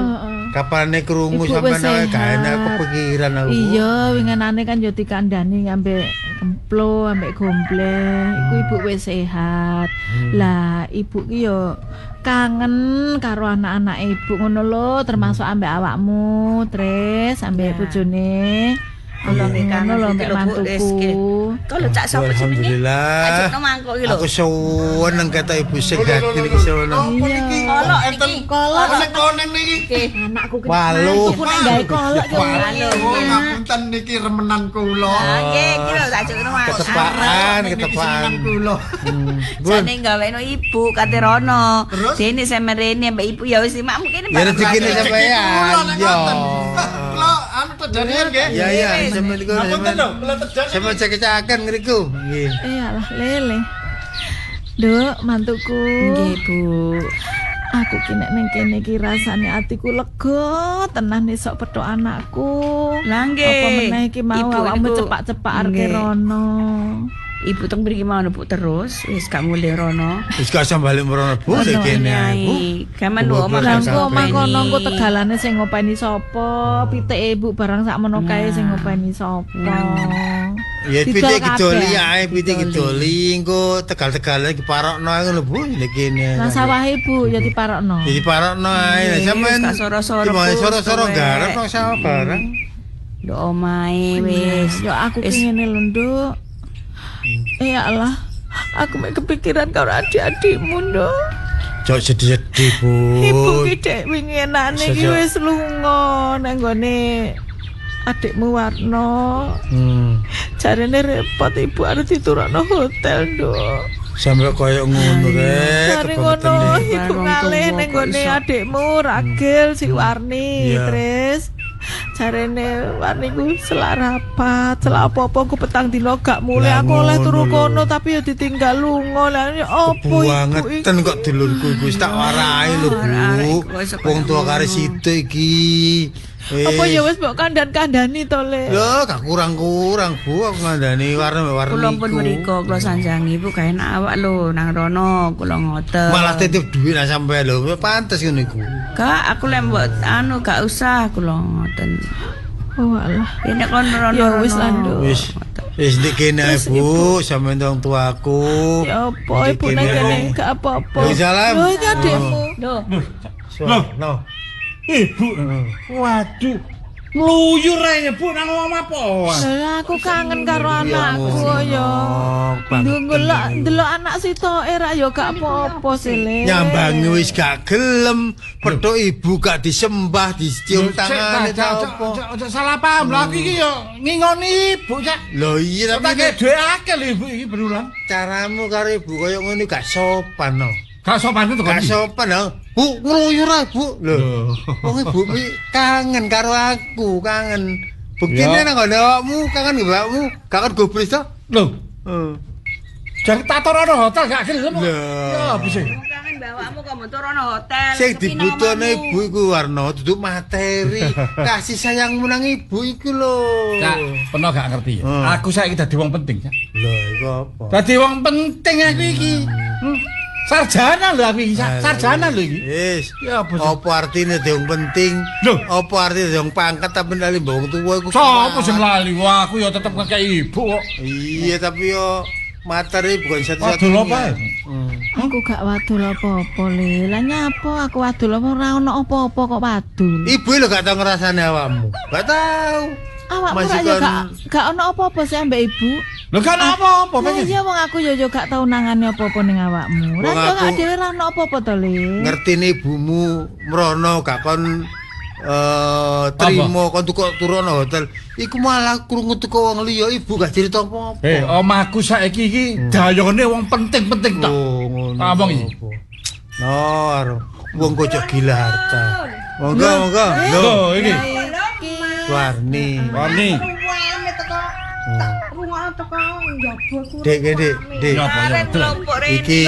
Kapane krungu Ibu sampeyan wis gak enak sehat. kepikiran aku. Iya, winginane kan yo dikandani ambek Kemplo, ambek Gomblek. Iku ibu wis sehat. Lah, ibu ki yo kangen karo anak-anak ibu ngono lho, termasuk ambek awakmu, Tris, ambek bojone. Kula nggih kangen lho ambek mantuku. Kalau cak sapa jenenge? Alhamdulillah. Ajokno mangkok iki lho. Aku seneng kata ibu sehat iki seneng. Kolok enten Kolok Koneng niki. anakku ki. Walu. Aku nek gawe kolok yo. Oh, ngapunten niki remenan kula. Nggih, iki lho tak ajokno mangkok. Ketepaan. Kula. Jane gaweno ibu kate rono. Dene semerene mbak ibu ya wis makmu kene. Ya rezekine sampean. Yo. Kula anu tejarian nggih. Ya, sampeyan niku Ngapunten lho, kula tejarian. sampeyan cek-cekan ngriku. Nggih. Iyalah lele. Nduk, mantuku. Nggih, Bu. Aku ki nek ning kene iki rasane atiku lega tenan esuk petuk anakku. Lah nggih. Apa meneh iki mau Ibu awakmu niku- cepak-cepak arep Nggih. rono. Ibu teng mriki mau Bu terus wis gak mulih rono. Wis gak usah balik mrono Bu nek kene Bu. Gaman lho omah Lah Lah, engko omah kono engko tegalane sing ngopeni sapa? Pitike ibu barang sak mono kae sing ngopeni sapa? Ya Didol pitik kabeh. gedoli ae pitik gedoli engko tegal-tegale diparokno ae ngono Bu nek kene. Lah sawahe ibu ya diparokno. Jadi parokno ae lah sampean. Gak soro-soro, Cuma Bu, soro-soro suwe. garap kok sama barang. Yo omahe wis. Yo aku ki ngene lho, Nduk. Ya Allah, aku mek kepikiran karo adik-adikmu, Nduk. Cok sedih-sedih Bu. Ibu ki dek wingi enane iki Sejak- wis lunga nang gone adikmu Warno. Jarene repot ibu arep diturunno hotel, Nduk. Sampai koyo ngono rek. Jare ngono ibu ngalih nang gone adikmu Ragil si Warni, Iya. Tris. Jarene Warni ku selak rapat, selak apa-apa ku petang dina gak mulih. Lah, Aku oleh turu ngono kono lho. tapi ya ditinggal lunga. Lah ya opo ibu iki? Banget kok dulurku iku wis tak warai lho Bu. Wong tua kare situ iki. Apa ya wis mbok kandhan-kandhani to, Le? Lho, gak kurang-kurang Bu, aku ngandani warna-warni. Kula pun mriko kula sanjangi Bu gak enak awak lho nang rono kula ngoten. Malah titip duit lah sampe lho, pantes ngono iku. Gak aku lek mbok anu gak usah kula ngoten. Oh alah. Nek kon rono. Ya wis lah, Nduk. Wis ndek kene ae, Bu, sampe wong tuaku. Ya apa ibu nang kene gak apa-apa. Yo, salam. Lho, iki adikmu. Loh, no. Ibu. Waduh. Mluyur ae Bu nang omah apa? Lah aku kangen karo anakku ya. Ndelok anak sitoke ra ya gak apa-apa sih, Le. Nyambangi wis gak gelem, petuk ibu gak disembah, dicium tangane ta apa. Ojo salah paham. Lah iki yo ngingoni ibu cak. Lho iya Tak tapi dhuwit akeh lho ibu iki berulang. caramu karo ibu koyo ngono gak sopan no. Gak sopan itu Gak sopan lho. Bu, ngluyur ae, Bu. Lho. Wong ibu kangen karo aku, kangen. Buktine nang ngene awakmu, kangen mbakmu, kangen gobres to? Lho. Jangan tak torono hotel gak gelem. Ya, bisa. Kangen bawakmu kok mbok torono hotel. Sing dibutuhne ibu iku Warno, duduk materi. Kasih sayangmu nang ibu iku lho. Cak, peno gak ngerti. Aku saiki dadi wong penting, Cak. Lho, iku apa? Dadi wong penting aku iki. Sarjana lho aku iki, sarjana lho iki. Wis. Ya apa sih? Apa artine dadi wong penting? Lho, apa artine dadi wong pangkat tapi nali wong tuwa iku. Sopo sing lali? Wah, aku ya tetep ngekeki ibu kok. Iya, tapi yo materi bukan satu-satunya. Wadul apa? Aku gak wadul apa-apa, Le. Lah nyapa aku wadul apa ora ono apa-apa kok wadul. Ibu lho gak tau ngrasane awakmu. Gak tau. Awakmu gak ono apa-apa sih ambek ibu. Lho kan apa-apa pengen. Iya wong aku yo gak tau nangani apa-apa ning awakmu. Ra yo gak dhewe ra ono apa-apa to, Le. Ngertine ibumu mrono gak kon trimo kon tukok turono hotel. Iku malah krungu teko wong liya, ibu gak cerita apa-apa. Omahku saiki iki dayone wong penting-penting tok. Ngomong iki. No, wong kocok gila harta. Monggo. Lho, iki. Warni. Dek. Iki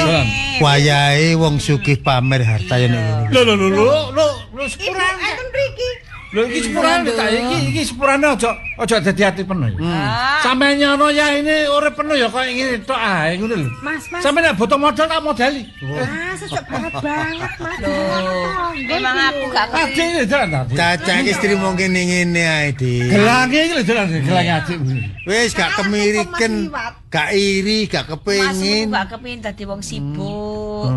wayahe wong sugih pamer harta yen ngene. Lho, sepurane. Enten mriki. Lho iki sepurane ta iki sepurane aja dadi ati penuh. Sampe nyono ya ini urip penuh ya koyo ngene tok ae ngono lho. Mas. Sampe nek butuh modal tak modali. Sesuk banget, Mas. Memang aku gak ngerti. Caca iki istri mung ngene ae, Dik. Gelange iki lho gelange adik. Wis gak kemiriken, gak iri, gak kepengin. Mas gak kepengin dadi wong sibuk.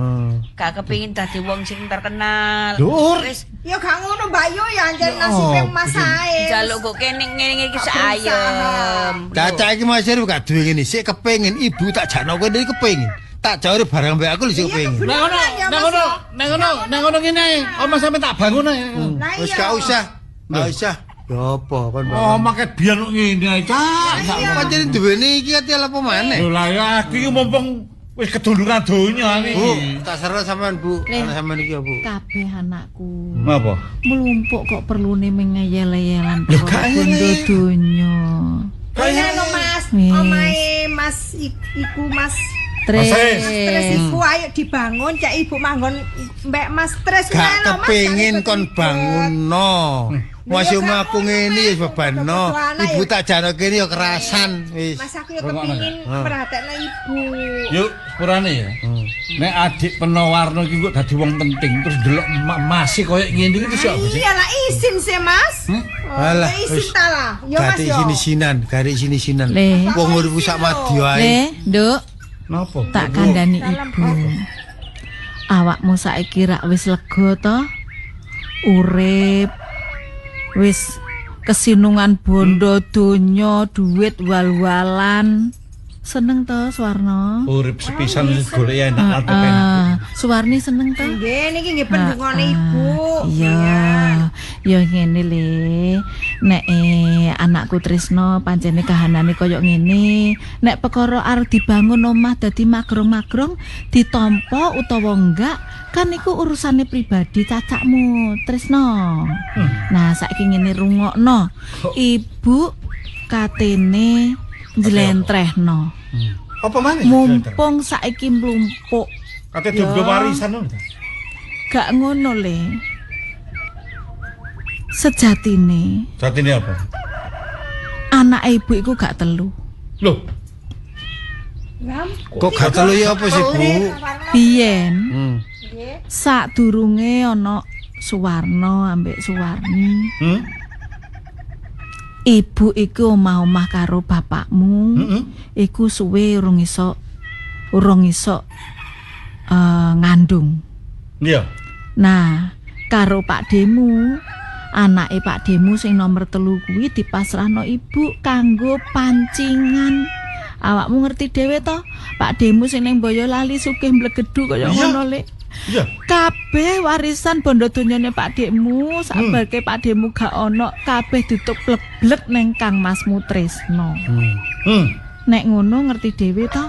Gak kepengin dadi wong sing terkenal. Wis ya gak ngono Mbak Yu ya anjen nasibe Mas ae. Jaluk kok kene iki ayem. Caca iki masih gak duwe ngene, sik kepengin ibu tak jakno kowe iki kepengin. Tak jare barang mbek aku lho sik kepengin. Nek ngono ngene, omah sampe tak bangun ae. Wis gak usah. Ya apa kon. Oh, make biyen kok ngene ae, Cak. Pancen duwene iki ati apa maneh. Lho lah ya aku iki mumpung wis kedulungan donya iki. Bu, tak seru sampean, Bu. Ana sampean iki ya, Bu. Kabeh anakku. Napa? Melumpuk kok perlune mengeyel-eyelan Lho gak bondo donya. Kaya no Mas, omahe Mas iku Mas Tres iku ayo dibangun cak ibu manggon mbek Mas Tres gak kepengin kon bangunno. Masih omahku ngene wis bebanno. Ibu tak jano kene ya kerasan wis. Mas aku ya kepengin perhatekno ibu. Yuk, sepurane ya. Nek adik Penowarno iki kok dadi wong penting terus delok masih koyo ngene iki terus apa sih? Iya lah isin sih Mas. Alah, isin ta lah. Ya Mas yo. Gari sini-sinan. Wong urip sak madya ae. Le, Nduk. Napa? Tak kandhani ibu. Awakmu saiki rak wis lega to? Urip wis kesinungan bondo donya, duit wal-walan. Seneng to Suwarno? Urip sepisan wis golek enak enak. Suwarni seneng to? Nggih niki nggih pendungane ibu. Iya. Ya ngene le. Nek anakku Trisno pancene kahanane kaya ngene, nek perkara arep dibangun omah dadi magrong-magrong ditampa utawa enggak, kan iku urusane pribadi cacakmu Trisno. Nah, saiki ngene rungokno. Ibu katene njlentrehno. Apa maneh? Mumpung saiki mlumpuk. Kate diombe warisan ngono. Gak ngono le. Sejatine apa? Anak ibu iku gak telu. Loh. Kok gak telu ya apa sih, Bu? Biyen. Sadurunge ana Suwarno ambek Suwarni. Ibu iku omah-omah karo bapakmu. Iku suwe urung iso ngandung. Iya. Nah, karo Pak Demu, anake Pak Demu sing nomor 3 kuwi dipasrahno ibu kanggo pancingan. Awakmu ngerti dhewe to, Pak Demu sing ning Boyolali sugih mblegedu kaya ngono lek. Iya. Kabeh warisan bondo donyane Pak Demu, sabarke Pak Demu gak ono, kabeh ditutup bleblek ning Kang Masmu Trisno. Nek ngono ngerti dhewe to.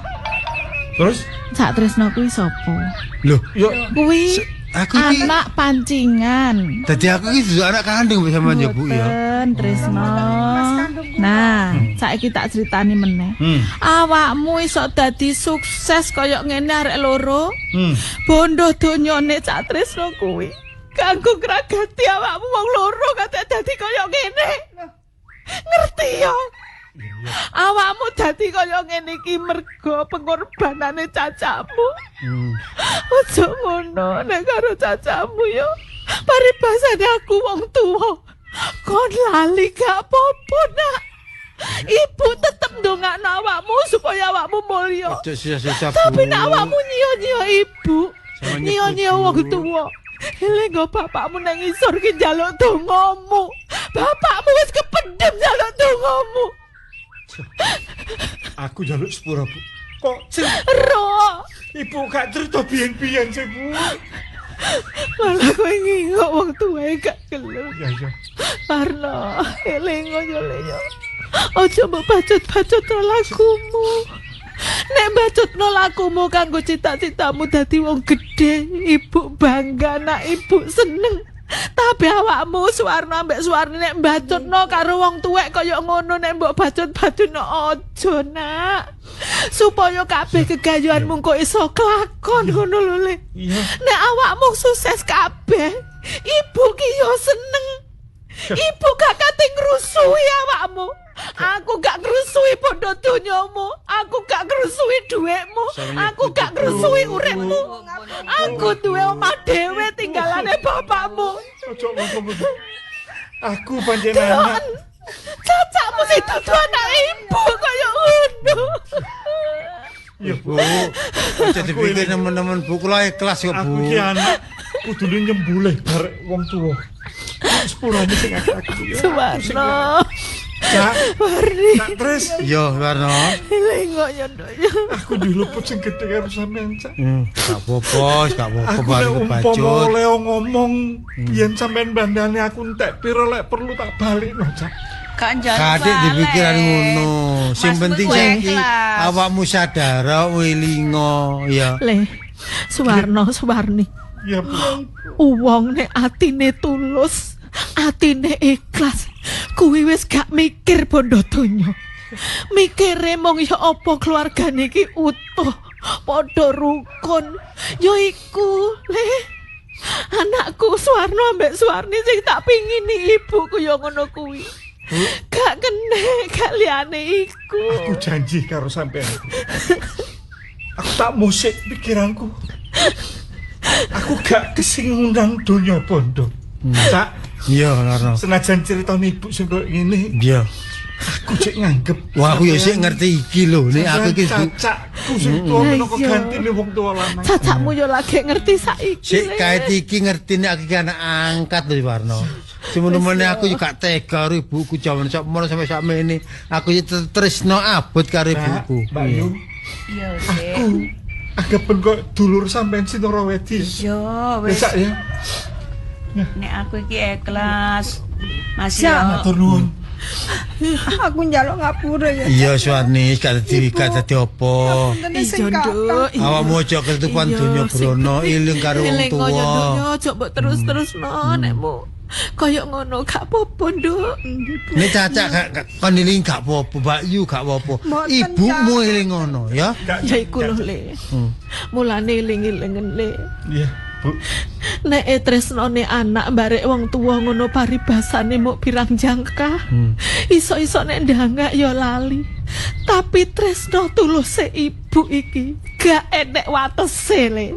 Terus Sak tresno kuwi sapa? lho, yo Kuwi aku iki anak pancingan. dadi aku iki dudu anak kandung sampean ya Bu ya. Boten, Tresno. Nah, saiki tak critani meneh. Awakmu iso dadi sukses kaya ngene arek loro. Bondo donyane Cak Tresno kuwi. Kanggo gragati awakmu wong loro kate dadi kaya ngene. Ngerti ya? Awakmu dadi kaya ngene iki mergo pengorbanane cacakmu. Ojo ngono nek karo cacakmu yo. Paribasane aku wong tuwa. Kon lali gak apa-apa, Nak. Ibu tetep ndongakno awakmu supaya awakmu mulya. Ojo sisa-sisa Bu. Tapi nek awakmu nyiyo-nyiyo ibu, nyiyo-nyiyo wong tuwa. Eling bapakmu nang isor ki njaluk dongamu. Bapakmu wis kependhem njaluk dongamu. Aku njaluk sepura Bu. Kok Ro, ibu gak cerita biyen-biyen sih Bu. malah kowe ngingok wong tuwae gak gelem. Ya ya. Karena elingo yo leyo. Aja mbok bacot-bacotno lakumu. Nek bacotno lakumu kanggo cita-citamu dadi wong gedhe, ibu bangga nak ibu seneng. Tapi awakmu Suwarno ambek Suwarni nek bacotno karo wong tuwek kaya ngono nek mbok bacot-bacotno aja, Nak. Supaya kabeh gegayuhanmu kok iso kelakon ngono lho, Le. Nek awakmu sukses kabeh, ibu ki yo seneng. Ibu gak kate ngrusui awakmu. Aku gak ngrusui bondo donyamu. Aku gak ngrusui dhuwitmu. Aku gak ngrusui uripmu. Aku duwe omah dhewe tinggalane bapakmu. Ojo ngomong. Aku panjenengan anak. Cacakmu sing dudu anak ibu kaya ngono. Ya Bu. Aja dipikir nemen-nemen Bu, kula ikhlas kok Bu. Aku ki anak kudune nyembulih barek wong tuwa. Sepurane sing aku ya. Suwarno. Cak, Warni. Cak Tris. Yo, Warno. Lengok yo ndoyo. Aku diluput sing gedhe karo sampean, Cak. Gak apa-apa, gak apa-apa Aku baru nek umpama kebacut. Leo ngomong yen sampean bandane aku entek pira lek perlu tak balikno, Cak. Gak njaluk Kadek dipikiran ngono. Sing Mas penting Mun saiki ikhlas. awakmu sadar welingo ya. Le, Suwarno, Suwarni. Ya Bu. Wong nek atine tulus, atine ikhlas, kuwi wis gak mikir bondo donya. Mikire mung ya apa keluargane iki utuh, padha rukun. Ya iku, Le. Anakku Suwarno ambek Suwarni sing tak pingini ibuku ya ngono kuwi. Gak kene, gak liyane iku. Aku janji karo sampean. Aku tak musik pikiranku. Aku gak kesing ngundang donya bondo. Cak, Iya, Warno. senajan ceritane ibu sing koyo ngene, Iya. aku cek nganggep. Wah, aku ya sik ngerti iki lho, nek aku iki cacakku sing tuwa menapa gantine wong tuwa lanang. Cacakmu yo lagi ngerti saiki. sik Le. kae iki ngerti nek aku iki anak angkat lho, Warno. Semono-mono aku yo gak tega karo ibuku jaman sakmono sampe sakmene. Aku iki tresno abot karo ibuku. Mbak Yu, Iya, aku anggapen kok dulur sampean Sinoro Wedi. Yo, wis. Cak ya. Nek aku iki ikhlas. Masih Sak. yo. Matur nuwun. Aku njaluk ngapura ya. Iya, Suwarni, gak dadi apa. Iya, Nduk. Iya. Awakmu aja ketutupan Iya, donya sing brono, penting iling karo wong eling kaya tuwa. donya, aja mbok terus-terusno nekmu. Kaya ngono gak apa-apa, Nduk. Nek cacak gak kon iling gak apa-apa, Mbak Yu gak apa-apa. Mboten, Ibumu eling ngono ya. Ya iku lho, Le. Mulane eling-elingen, Le. Iya, Bu. Nek tresnane anak barek wong tuwa ngono paribasane muk pirang jangka. Iso-iso nek ndangak ya lali. Tapi tresno tuluse ibu iki gak enek watese, Le.